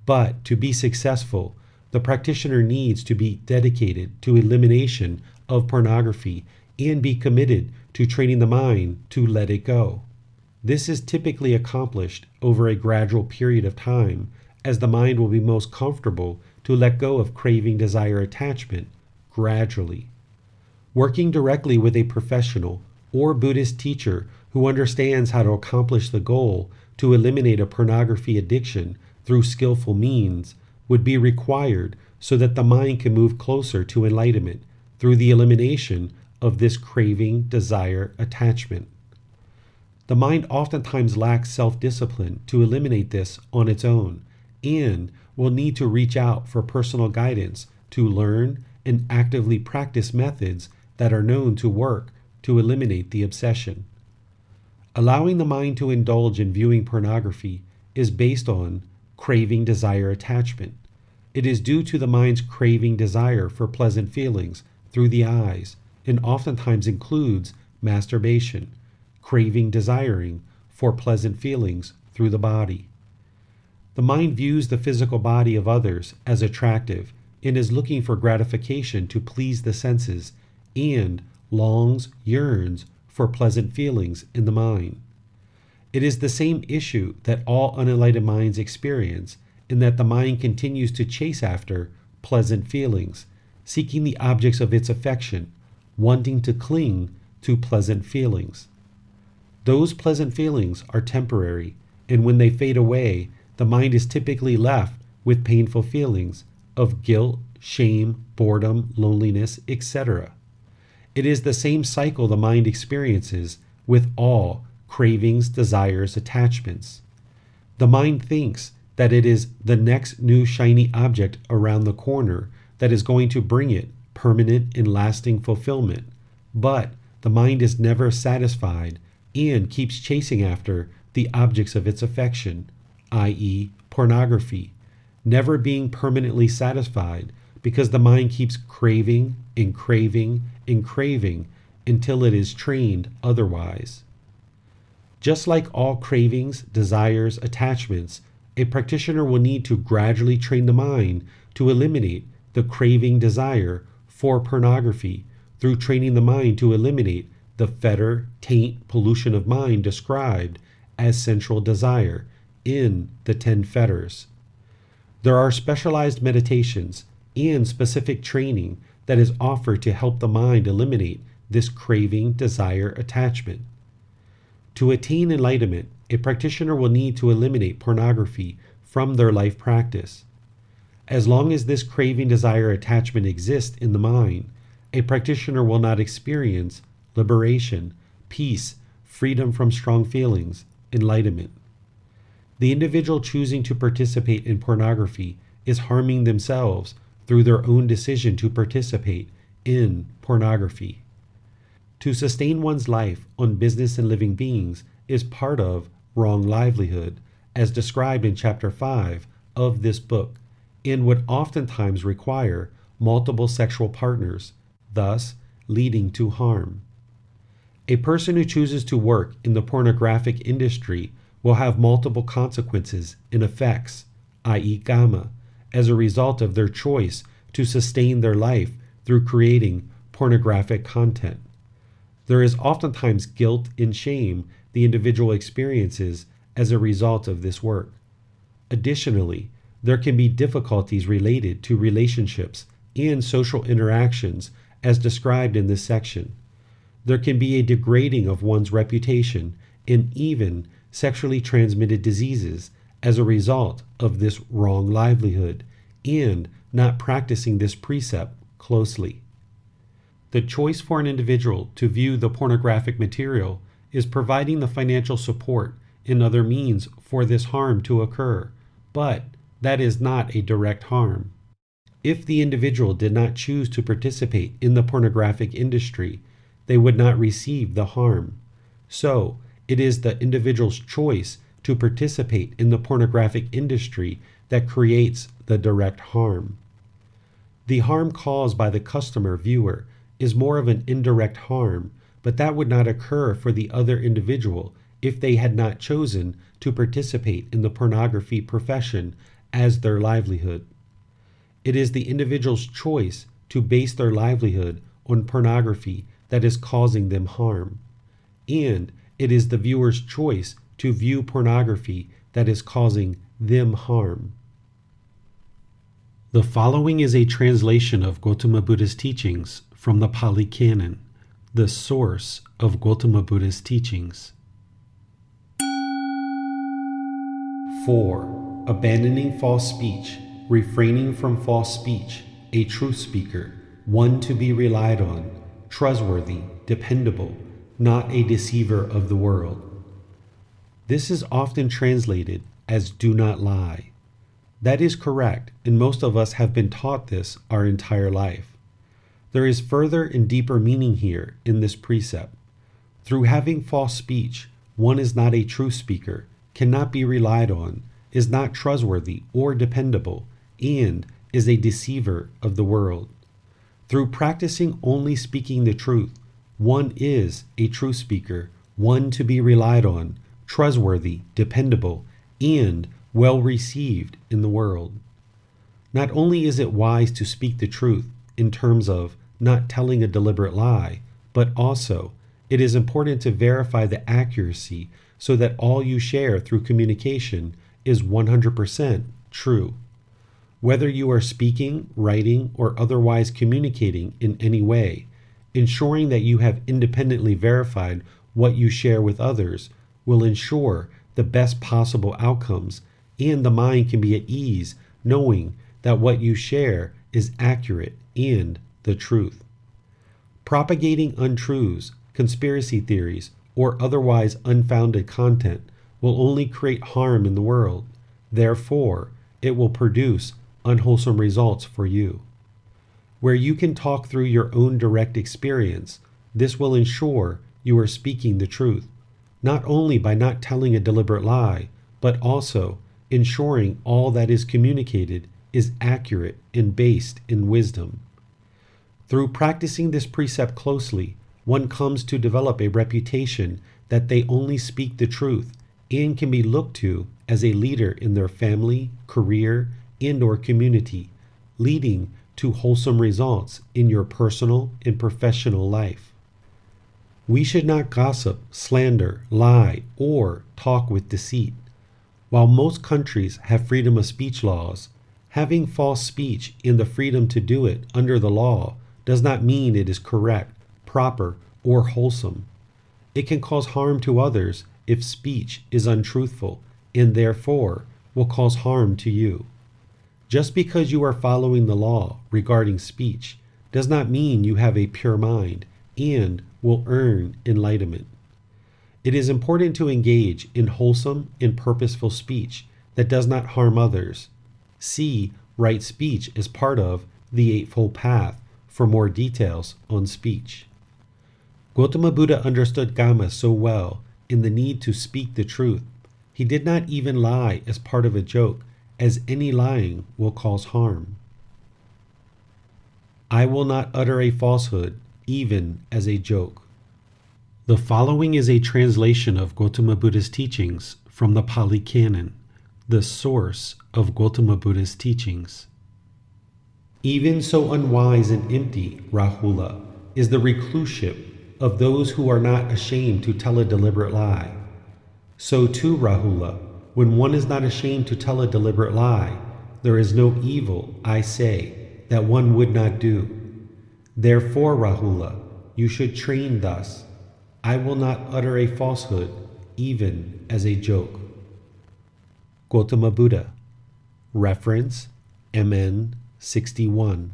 B: But to be successful, the practitioner needs to be dedicated to elimination of pornography and be committed to training the mind to let it go. This is typically accomplished over a gradual period of time, as the mind will be most comfortable to let go of craving, desire, attachment gradually. Working directly with a professional or Buddhist teacher who understands how to accomplish the goal to eliminate a pornography addiction through skillful means would be required so that the mind can move closer to enlightenment through the elimination of this craving, desire, attachment. The mind oftentimes lacks self-discipline to eliminate this on its own and will need to reach out for personal guidance to learn and actively practice methods that are known to work to eliminate the obsession. Allowing the mind to indulge in viewing pornography is based on craving, desire, attachment. It is due to the mind's craving desire for pleasant feelings through the eyes and oftentimes includes masturbation, craving, desiring for pleasant feelings through the body. The mind views the physical body of others as attractive and is looking for gratification to please the senses and longs, yearns for pleasant feelings in the mind. It is the same issue that all unenlightened minds experience in that the mind continues to chase after pleasant feelings, seeking the objects of its affection, wanting to cling to pleasant feelings. Those pleasant feelings are temporary, and when they fade away, the mind is typically left with painful feelings of guilt, shame, boredom, loneliness, etc. It is the same cycle the mind experiences with all cravings, desires, attachments. The mind thinks that it is the next new shiny object around the corner that is going to bring it permanent and lasting fulfillment, but the mind is never satisfied and keeps chasing after the objects of its affection, i.e., pornography, never being permanently satisfied because the mind keeps craving and craving and craving until it is trained otherwise. Just like all cravings, desires, attachments, a practitioner will need to gradually train the mind to eliminate the craving desire for pornography through training the mind to eliminate the fetter, taint, pollution of mind described as sensual desire in the 10 fetters. There are specialized meditations and specific training that is offered to help the mind eliminate this craving, desire, attachment. To attain enlightenment, a practitioner will need to eliminate pornography from their life practice. As long as this craving, desire, attachment exists in the mind, a practitioner will not experience liberation, peace, freedom from strong feelings, enlightenment. The individual choosing to participate in pornography is harming themselves through their own decision to participate in pornography. To sustain one's life on business and living beings is part of wrong livelihood, as described in Chapter 5 of this book, and would oftentimes require multiple sexual partners, thus leading to harm. A person who chooses to work in the pornographic industry will have multiple consequences and effects, i.e. karma, as a result of their choice to sustain their life through creating pornographic content. There is oftentimes guilt and shame the individual experiences as a result of this work. Additionally, there can be difficulties related to relationships and social interactions as described in this section. There can be a degrading of one's reputation and even sexually transmitted diseases as a result of this wrong livelihood and not practicing this precept closely. The choice for an individual to view the pornographic material is providing the financial support and other means for this harm to occur, but that is not a direct harm. If the individual did not choose to participate in the pornographic industry, they would not receive the harm. So, it is the individual's choice to participate in the pornographic industry that creates the direct harm. The harm caused by the customer viewer is more of an indirect harm, but that would not occur for the other individual if they had not chosen to participate in the pornography profession as their livelihood. It is the individual's choice to base their livelihood on pornography that is causing them harm, and it is the viewer's choice to view pornography that is causing them harm. The following is a translation of Gotama Buddha's teachings from the Pali Canon, the source of Gotama Buddha's teachings. 4. Abandoning false speech, refraining from false speech, a truth speaker, one to be relied on, trustworthy, dependable, not a deceiver of the world. This is often translated as do not lie. That is correct, and most of us have been taught this our entire life. There is further and deeper meaning here in this precept. Through having false speech, one is not a true speaker, cannot be relied on, is not trustworthy or dependable, and is a deceiver of the world. Through practicing only speaking the truth, one is a true speaker, one to be relied on, trustworthy, dependable, and well received in the world. Not only is it wise to speak the truth in terms of not telling a deliberate lie, but also it is important to verify the accuracy so that all you share through communication is 100% true. Whether you are speaking, writing, or otherwise communicating in any way, ensuring that you have independently verified what you share with others will ensure the best possible outcomes, and the mind can be at ease knowing that what you share is accurate and the truth. Propagating untruths, conspiracy theories, or otherwise unfounded content will only create harm in the world. Therefore, it will produce unwholesome results for you. Where you can talk through your own direct experience, this will ensure you are speaking the truth, not only by not telling a deliberate lie, but also ensuring all that is communicated is accurate and based in wisdom. Through practicing this precept closely, one comes to develop a reputation that they only speak the truth and can be looked to as a leader in their family, career, and/or community, leading to wholesome results in your personal and professional life. We should not gossip, slander, lie, or talk with deceit. While most countries have freedom of speech laws, having false speech and the freedom to do it under the law does not mean it is correct, proper, or wholesome. It can cause harm to others if speech is untruthful and therefore will cause harm to you. Just because you are following the law regarding speech does not mean you have a pure mind and will earn enlightenment. It is important to engage in wholesome and purposeful speech that does not harm others. See right speech as part of the Eightfold Path for more details on speech. Gautama Buddha understood Dhamma so well in the need to speak the truth. He did not even lie as part of a joke, as any lying will cause harm. I will not utter a falsehood, even as a joke. The following is a translation of Gautama Buddha's teachings from the Pali Canon, the source of Gautama Buddha's teachings. Even so unwise and empty, Rahula, is the recluseship of those who are not ashamed to tell a deliberate lie. So too, Rahula, when one is not ashamed to tell a deliberate lie, there is no evil, I say, that one would not do. Therefore, Rahula, you should train thus. I will not utter a falsehood, even as a joke. Gautama Buddha. Reference, MN 61.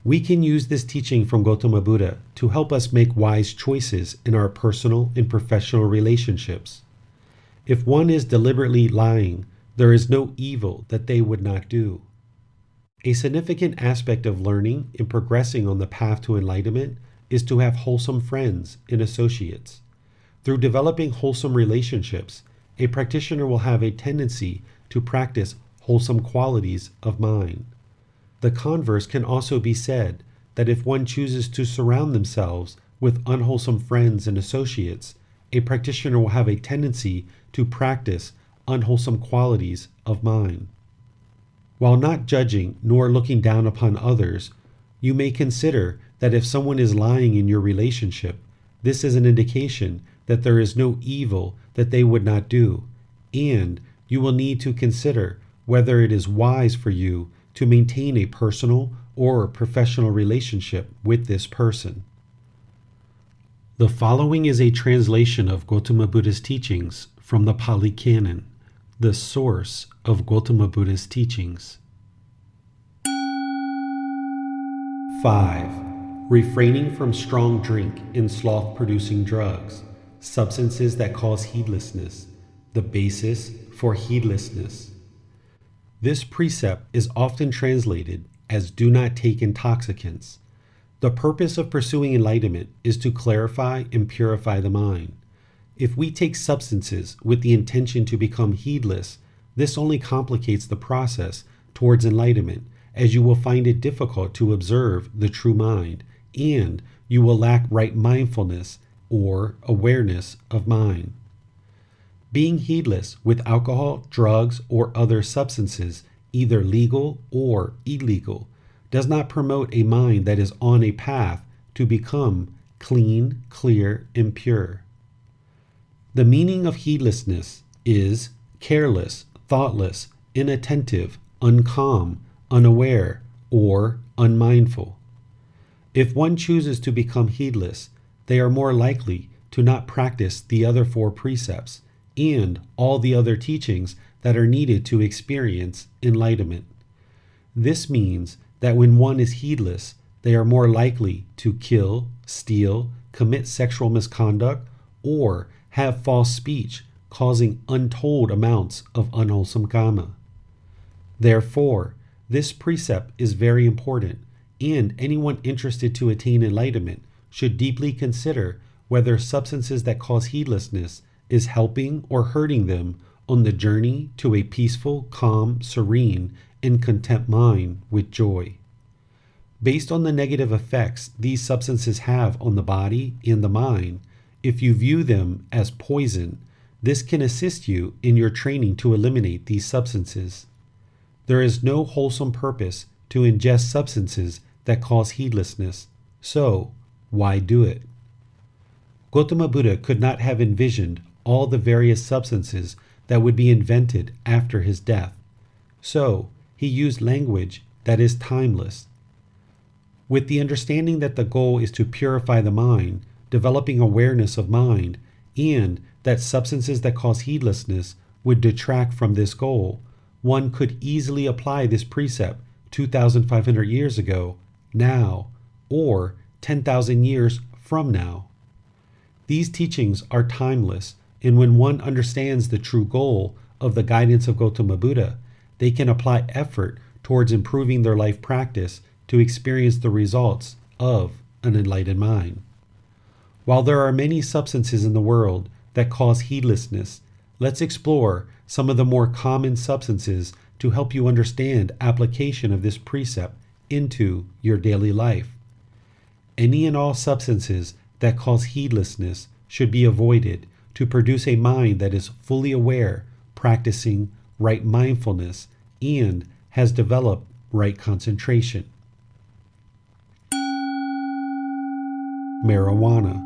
B: We can use this teaching from Gautama Buddha to help us make wise choices in our personal and professional relationships. If one is deliberately lying, there is no evil that they would not do. A significant aspect of learning and progressing on the path to enlightenment is to have wholesome friends and associates. Through developing wholesome relationships, a practitioner will have a tendency to practice wholesome qualities of mind. The converse can also be said, that if one chooses to surround themselves with unwholesome friends and associates, a practitioner will have a tendency to practice unwholesome qualities of mind. While not judging nor looking down upon others, you may consider that if someone is lying in your relationship, this is an indication that there is no evil that they would not do, and you will need to consider whether it is wise for you to maintain a personal or professional relationship with this person. The following is a translation of Gautama Buddha's teachings from the Pali Canon, the source of Gautama Buddha's teachings. 5. Refraining from strong drink and sloth-producing drugs, substances that cause heedlessness, the basis for heedlessness. This precept is often translated as do not take intoxicants. The purpose of pursuing enlightenment is to clarify and purify the mind. If we take substances with the intention to become heedless, this only complicates the process towards enlightenment, as you will find it difficult to observe the true mind, and you will lack right mindfulness or awareness of mind. Being heedless with alcohol, drugs, or other substances, either legal or illegal, does not promote a mind that is on a path to become clean, clear, and pure. The meaning of heedlessness is careless, thoughtless, inattentive, uncalm, unaware, or unmindful. If one chooses to become heedless, they are more likely to not practice the other 4 precepts and all the other teachings that are needed to experience enlightenment. This means that when one is heedless, they are more likely to kill, steal, commit sexual misconduct, or have false speech, causing untold amounts of unwholesome karma. Therefore, this precept is very important, and anyone interested to attain enlightenment should deeply consider whether substances that cause heedlessness is helping or hurting them on the journey to a peaceful, calm, serene, and content mind with joy. Based on the negative effects these substances have on the body and the mind, if you view them as poison, this can assist you in your training to eliminate these substances. There is no wholesome purpose to ingest substances that cause heedlessness, so why do it? Gautama Buddha could not have envisioned all the various substances that would be invented after his death. So, he used language that is timeless. With the understanding that the goal is to purify the mind, developing awareness of mind, and that substances that cause heedlessness would detract from this goal, one could easily apply this precept 2,500 years ago, now, or 10,000 years from now. These teachings are timeless, and when one understands the true goal of the guidance of Gautama Buddha, they can apply effort towards improving their life practice to experience the results of an enlightened mind. While there are many substances in the world that cause heedlessness, let's explore some of the more common substances to help you understand application of this precept into your daily life. Any and all substances that cause heedlessness should be avoided to produce a mind that is fully aware, practicing right mindfulness, and has developed right concentration. Marijuana.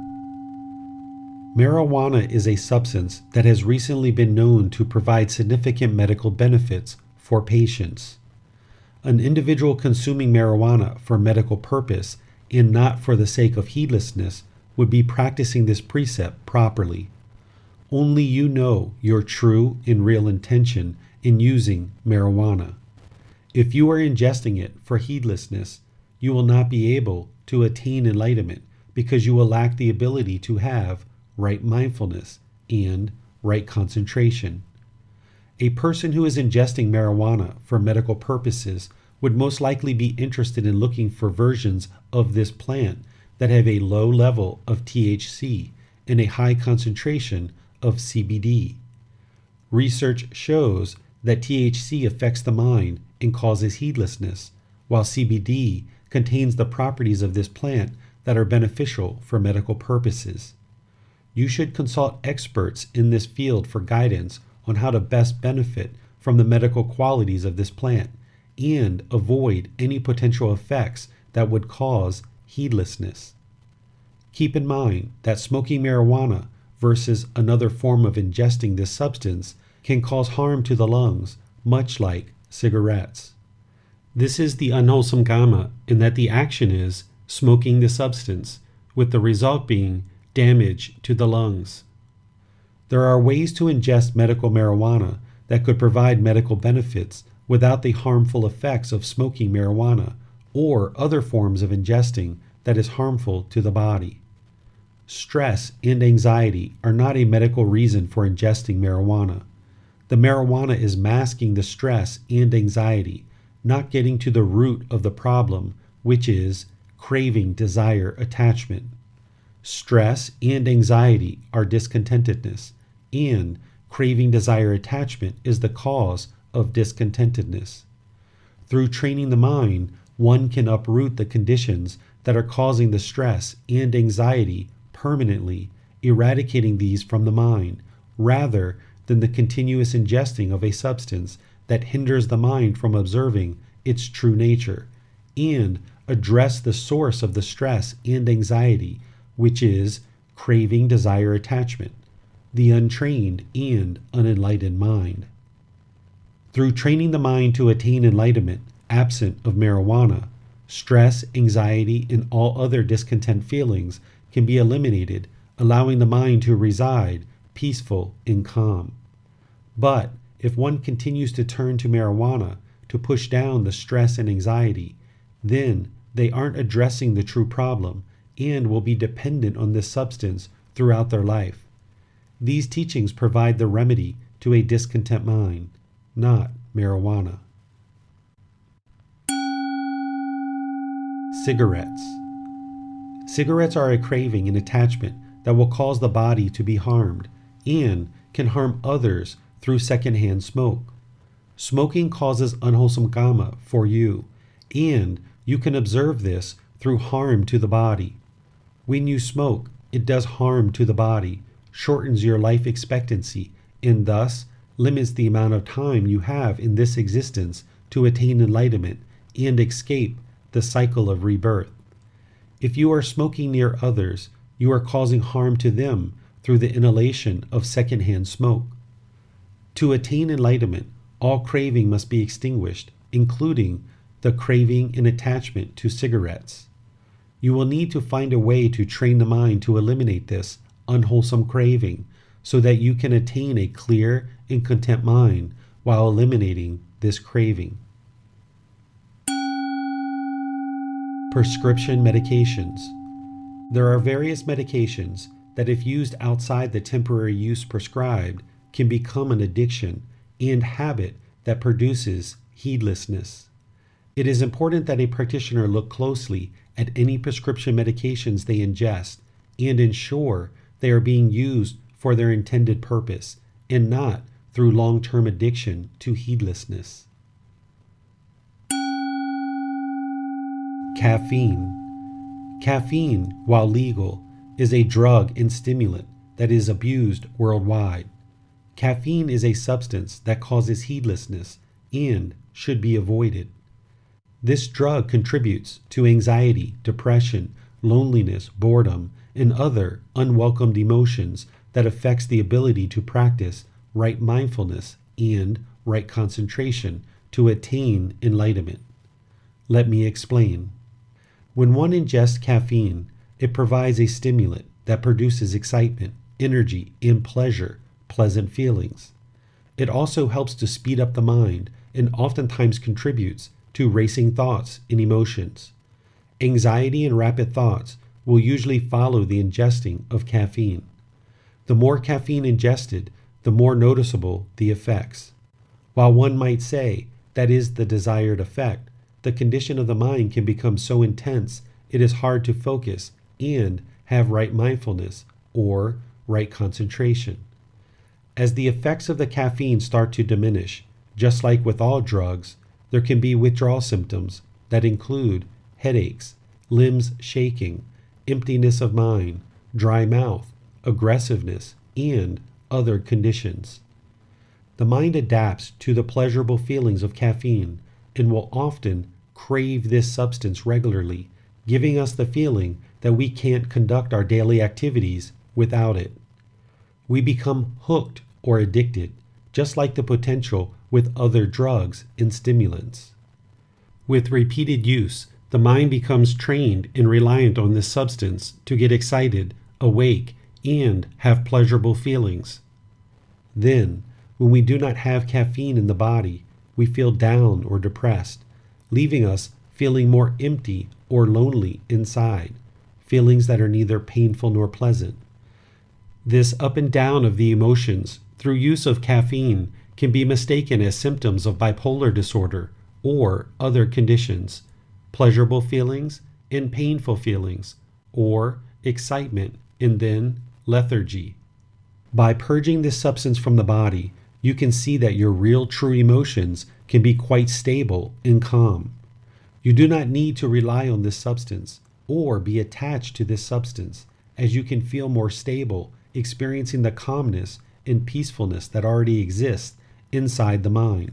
B: Marijuana is a substance that has recently been known to provide significant medical benefits for patients. An individual consuming marijuana for medical purpose and not for the sake of heedlessness would be practicing this precept properly. Only you know your true and real intention in using marijuana. If you are ingesting it for heedlessness, you will not be able to attain enlightenment because you will lack the ability to have right mindfulness and right concentration. A person who is ingesting marijuana for medical purposes would most likely be interested in looking for versions of this plant that have a low level of THC and a high concentration of CBD. Research shows that THC affects the mind and causes heedlessness, while CBD contains the properties of this plant that are beneficial for medical purposes. You should consult experts in this field for guidance on how to best benefit from the medical qualities of this plant and avoid any potential effects that would cause heedlessness. Keep in mind that smoking marijuana versus another form of ingesting this substance can cause harm to the lungs, much like cigarettes. This is the unwholesome karma in that the action is smoking the substance, with the result being damage to the lungs. There are ways to ingest medical marijuana that could provide medical benefits without the harmful effects of smoking marijuana or other forms of ingesting that is harmful to the body. Stress and anxiety are not a medical reason for ingesting marijuana. The marijuana is masking the stress and anxiety, not getting to the root of the problem, which is craving, desire, attachment. Stress and anxiety are discontentedness, and craving, desire, attachment is the cause of discontentedness. Through training the mind, one can uproot the conditions that are causing the stress and anxiety permanently, eradicating these from the mind, rather than the continuous ingesting of a substance that hinders the mind from observing its true nature, and address the source of the stress and anxiety, which is craving, desire, attachment, the untrained and unenlightened mind. Through training the mind to attain enlightenment, absent of marijuana, stress, anxiety, and all other discontent feelings can be eliminated, allowing the mind to reside peaceful and calm. But if one continues to turn to marijuana to push down the stress and anxiety, then they aren't addressing the true problem and will be dependent on this substance throughout their life. These teachings provide the remedy to a discontent mind, not marijuana. Cigarettes. Cigarettes are a craving and attachment that will cause the body to be harmed and can harm others through secondhand smoke. Smoking causes unwholesome karma for you, and you can observe this through harm to the body. When you smoke, it does harm to the body, shortens your life expectancy, and thus limits the amount of time you have in this existence to attain enlightenment and escape the cycle of rebirth. If you are smoking near others, you are causing harm to them through the inhalation of secondhand smoke. To attain enlightenment, all craving must be extinguished, including the craving and attachment to cigarettes. You will need to find a way to train the mind to eliminate this unwholesome craving so that you can attain a clear and content mind while eliminating this craving. Prescription medications. There are various medications that, if used outside the temporary use prescribed, can become an addiction and habit that produces heedlessness. It is important that a practitioner look closely at any prescription medications they ingest and ensure they are being used for their intended purpose and not through long-term addiction to heedlessness. Caffeine. Caffeine, while legal, is a drug and stimulant that is abused worldwide. Caffeine is a substance that causes heedlessness and should be avoided. This drug contributes to anxiety, depression, loneliness, boredom, and other unwelcomed emotions that affects the ability to practice right mindfulness and right concentration to attain enlightenment. Let me explain. When one ingests caffeine, it provides a stimulant that produces excitement, energy, and pleasant feelings. It also helps to speed up the mind and oftentimes contributes to racing thoughts and emotions. Anxiety and rapid thoughts will usually follow the ingesting of caffeine. The more caffeine ingested, the more noticeable the effects. While one might say that is the desired effect, the condition of the mind can become so intense it is hard to focus and have right mindfulness or right concentration. As the effects of the caffeine start to diminish, just like with all drugs, there can be withdrawal symptoms that include headaches, limbs shaking, emptiness of mind, dry mouth, aggressiveness, and other conditions. The mind adapts to the pleasurable feelings of caffeine and will often crave this substance regularly, giving us the feeling that we can't conduct our daily activities without it. We become hooked or addicted, just like the potential with other drugs and stimulants. With repeated use, the mind becomes trained and reliant on this substance to get excited, awake, and have pleasurable feelings. Then, when we do not have caffeine in the body, we feel down or depressed, leaving us feeling more empty or lonely inside, feelings that are neither painful nor pleasant. This up and down of the emotions through use of caffeine can be mistaken as symptoms of bipolar disorder or other conditions, pleasurable feelings and painful feelings, or excitement and then lethargy. By purging this substance from the body, you can see that your real true emotions can be quite stable and calm. You do not need to rely on this substance or be attached to this substance, as you can feel more stable, experiencing the calmness and peacefulness that already exists inside the mind.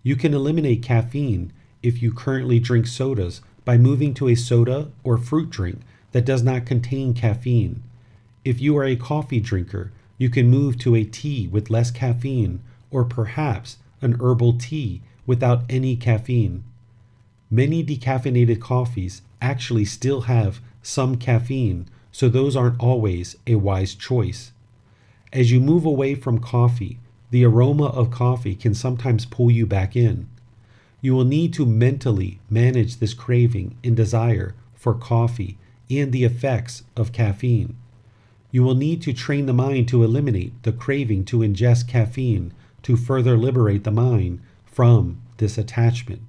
B: You can eliminate caffeine if you currently drink sodas by moving to a soda or fruit drink that does not contain caffeine. If you are a coffee drinker, you can move to a tea with less caffeine or perhaps an herbal tea without any caffeine. Many decaffeinated coffees actually still have some caffeine, so those aren't always a wise choice. As you move away from coffee, the aroma of coffee can sometimes pull you back in. You will need to mentally manage this craving and desire for coffee and the effects of caffeine. You will need to train the mind to eliminate the craving to ingest caffeine to further liberate the mind from this attachment.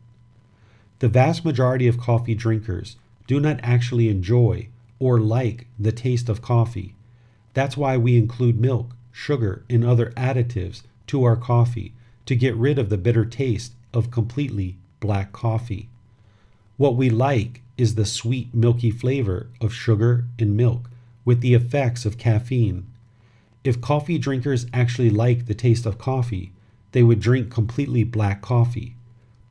B: The vast majority of coffee drinkers do not actually enjoy or like the taste of coffee. That's why we include milk, sugar, and other additives to our coffee to get rid of the bitter taste of completely black coffee. What we like is the sweet, milky flavor of sugar and milk with the effects of caffeine. If coffee drinkers actually like the taste of coffee, they would drink completely black coffee.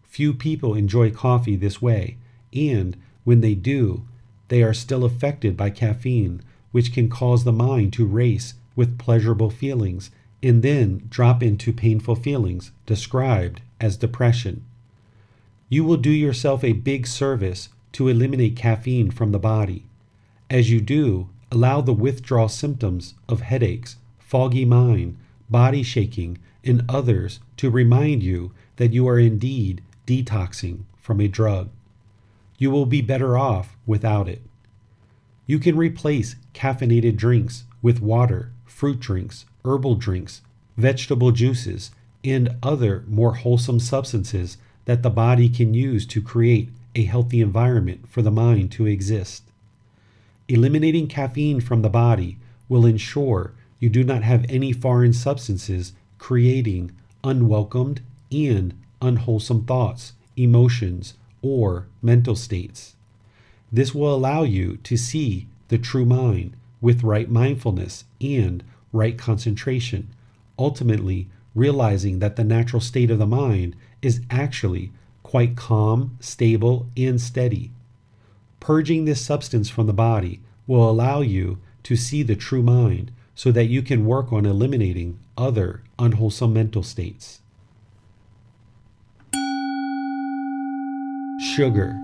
B: Few people enjoy coffee this way, and when they do, they are still affected by caffeine which can cause the mind to race with pleasurable feelings and then drop into painful feelings described as depression. You will do yourself a big service to eliminate caffeine from the body. As you do, allow the withdrawal symptoms of headaches, foggy mind, body shaking, and others to remind you that you are indeed detoxing from a drug. You will be better off without it. You can replace caffeinated drinks with water, fruit drinks, herbal drinks, vegetable juices, and other more wholesome substances that the body can use to create a healthy environment for the mind to exist. Eliminating caffeine from the body will ensure you do not have any foreign substances creating unwelcomed and unwholesome thoughts, emotions, or mental states. This will allow you to see the true mind with right mindfulness and right concentration, ultimately realizing that the natural state of the mind is actually quite calm, stable, and steady. Purging this substance from the body will allow you to see the true mind so that you can work on eliminating other unwholesome mental states. Sugar.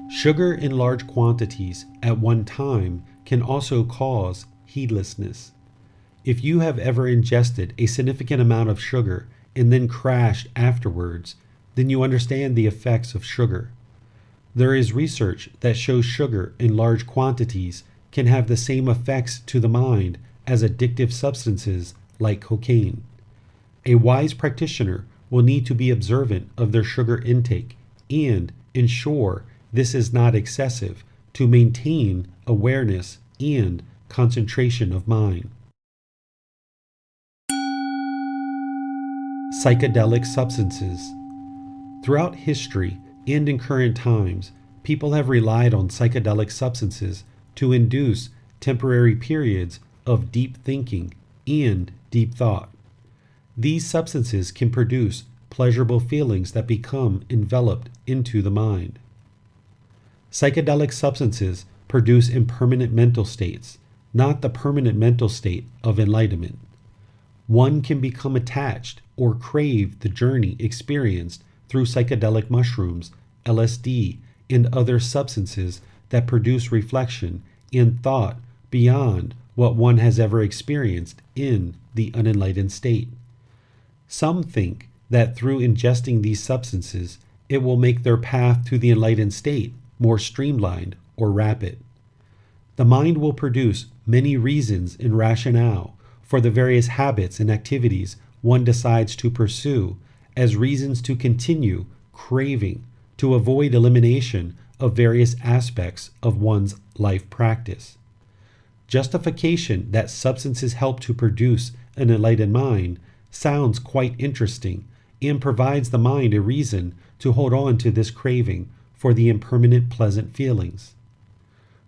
B: Sugar in large quantities at one time can also cause heedlessness. If you have ever ingested a significant amount of sugar and then crashed afterwards, then you understand the effects of sugar. There is research that shows sugar in large quantities can have the same effects to the mind as addictive substances like cocaine. A wise practitioner will need to be observant of their sugar intake and ensure this is not excessive to maintain awareness and concentration of mind. Psychedelic substances. Throughout history and in current times, people have relied on psychedelic substances to induce temporary periods of deep thinking and deep thought. These substances can produce pleasurable feelings that become enveloped into the mind. Psychedelic substances produce impermanent mental states, not the permanent mental state of enlightenment. One can become attached or crave the journey experienced through psychedelic mushrooms, LSD, and other substances that produce reflection and thought beyond what one has ever experienced in the unenlightened state. Some think that through ingesting these substances, it will make their path to the enlightened state more streamlined or rapid. The mind will produce many reasons and rationale for the various habits and activities one decides to pursue as reasons to continue craving to avoid elimination of various aspects of one's life practice. Justification that substances help to produce an enlightened mind sounds quite interesting and provides the mind a reason to hold on to this craving for the impermanent pleasant feelings.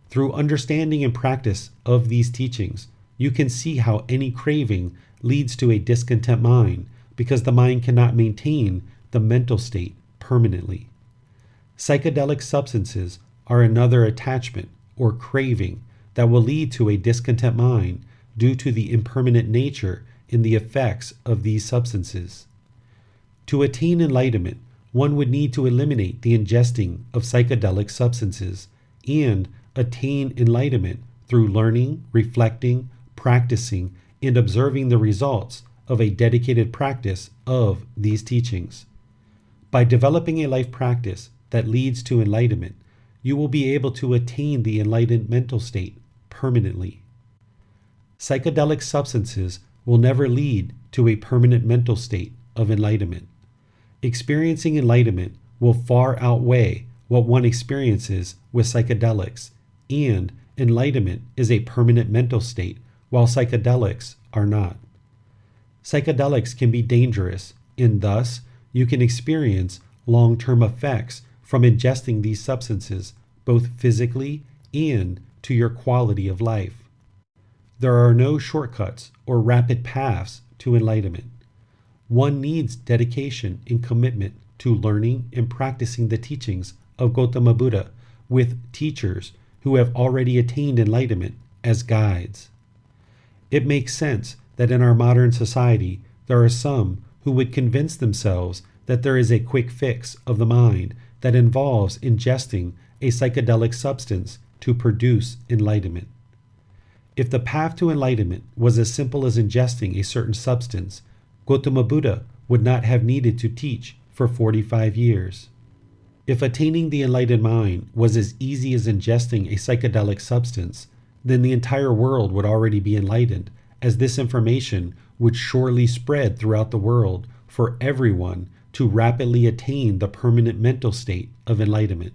B: Through understanding and practice of these teachings, you can see how any craving leads to a discontent mind because the mind cannot maintain the mental state permanently. Psychedelic substances are another attachment or craving that will lead to a discontent mind due to the impermanent nature and the effects of these substances. To attain enlightenment, one would need to eliminate the ingesting of psychedelic substances and attain enlightenment through learning, reflecting, practicing, and observing the results of a dedicated practice of these teachings. By developing a life practice that leads to enlightenment, you will be able to attain the enlightened mental state permanently. Psychedelic substances will never lead to a permanent mental state of enlightenment. Experiencing enlightenment will far outweigh what one experiences with psychedelics, and enlightenment is a permanent mental state, while psychedelics are not. Psychedelics can be dangerous, and thus you can experience long-term effects from ingesting these substances, both physically and to your quality of life. There are no shortcuts or rapid paths to enlightenment. One needs dedication and commitment to learning and practicing the teachings of Gotama Buddha with teachers who have already attained enlightenment as guides. It makes sense that in our modern society, there are some who would convince themselves that there is a quick fix of the mind that involves ingesting a psychedelic substance to produce enlightenment. If the path to enlightenment was as simple as ingesting a certain substance, Gotama Buddha would not have needed to teach for 45 years. If attaining the enlightened mind was as easy as ingesting a psychedelic substance, then the entire world would already be enlightened, as this information would surely spread throughout the world for everyone to rapidly attain the permanent mental state of enlightenment.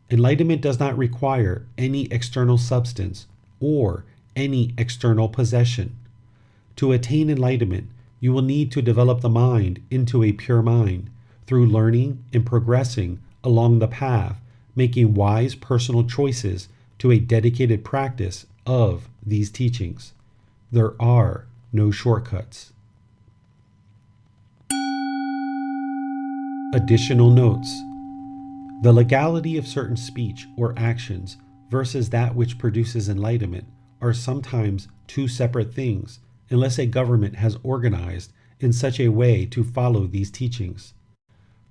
B: Enlightenment does not require any external substance or any external possession. To attain enlightenment, you will need to develop the mind into a pure mind through learning and progressing along the path, making wise personal choices to a dedicated practice of these teachings. There are no shortcuts. Additional notes. The legality of certain speech or actions versus that which produces enlightenment are sometimes two separate things unless a government has organized in such a way to follow these teachings.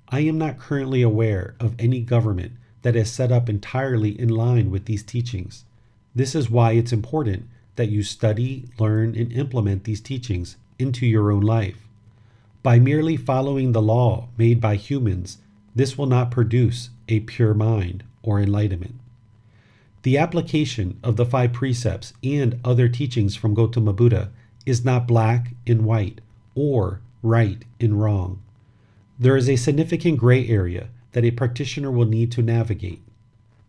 B: I am not currently aware of any government that is set up entirely in line with these teachings. This is why it's important that you study, learn, and implement these teachings into your own life. By merely following the law made by humans, this will not produce a pure mind or enlightenment. The application of the 5 precepts and other teachings from Gotama Buddha is not black and white or right and wrong. There is a significant gray area that a practitioner will need to navigate.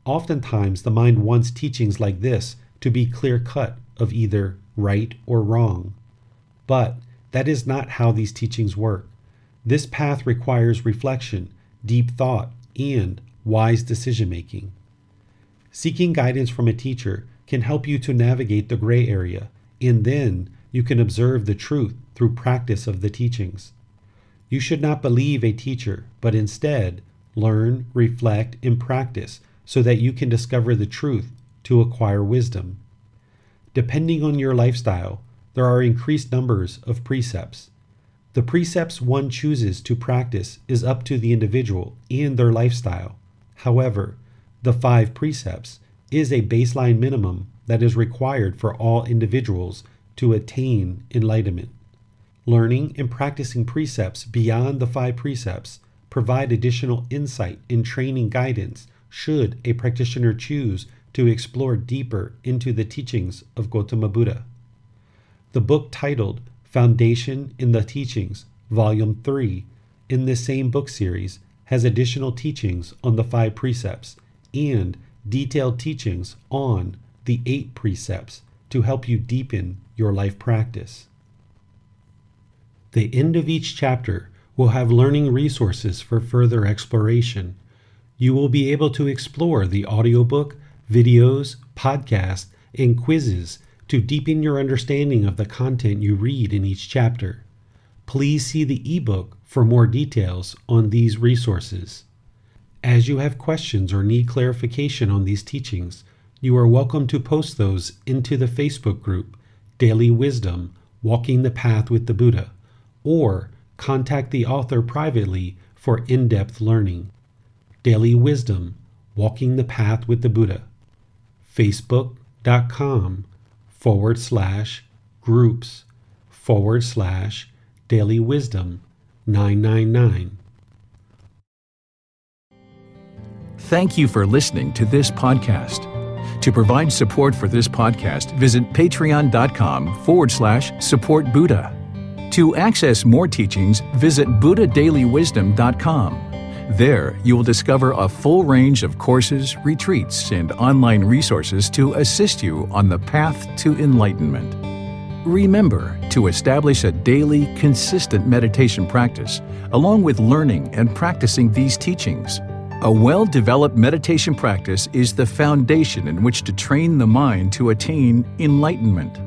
B: Oftentimes, the mind wants teachings like this to be clear-cut of either right or wrong. But that is not how these teachings work. This path requires reflection, deep thought, and wise decision-making. Seeking guidance from a teacher can help you to navigate the gray area, and then you can observe the truth through practice of the teachings. You should not believe a teacher, but instead learn, reflect, and practice so that you can discover the truth to acquire wisdom. Depending on your lifestyle, there are increased numbers of precepts. The precepts one chooses to practice is up to the individual and their lifestyle. However, the 5 precepts is a baseline minimum that is required for all individuals to attain enlightenment. Learning and practicing precepts beyond the 5 precepts provide additional insight and training guidance should a practitioner choose to explore deeper into the teachings of Gotama Buddha. The book titled Foundation in the Teachings, Volume 3, in this same book series, has additional teachings on the 5 precepts and detailed teachings on the 8 precepts to help you deepen your life practice. The end of each chapter will have learning resources for further exploration. You will be able to explore the audiobook, videos, podcasts, and quizzes to deepen your understanding of the content you read in each chapter. Please see the ebook for more details on these resources. As you have questions or need clarification on these teachings, you are welcome to post those into the Facebook group, Daily Wisdom, Walking the Path with the Buddha, or contact the author privately for in-depth learning. Daily Wisdom, Walking the Path with the Buddha. Facebook.com/groups/Daily Wisdom 999.
A: Thank you for listening to this podcast. To provide support for this podcast, visit patreon.com/support Buddha. To access more teachings, visit buddhadailywisdom.com. There, you will discover a full range of courses, retreats, and online resources to assist you on the path to enlightenment. Remember to establish a daily, consistent meditation practice, along with learning and practicing these teachings. A well-developed meditation practice is the foundation in which to train the mind to attain enlightenment.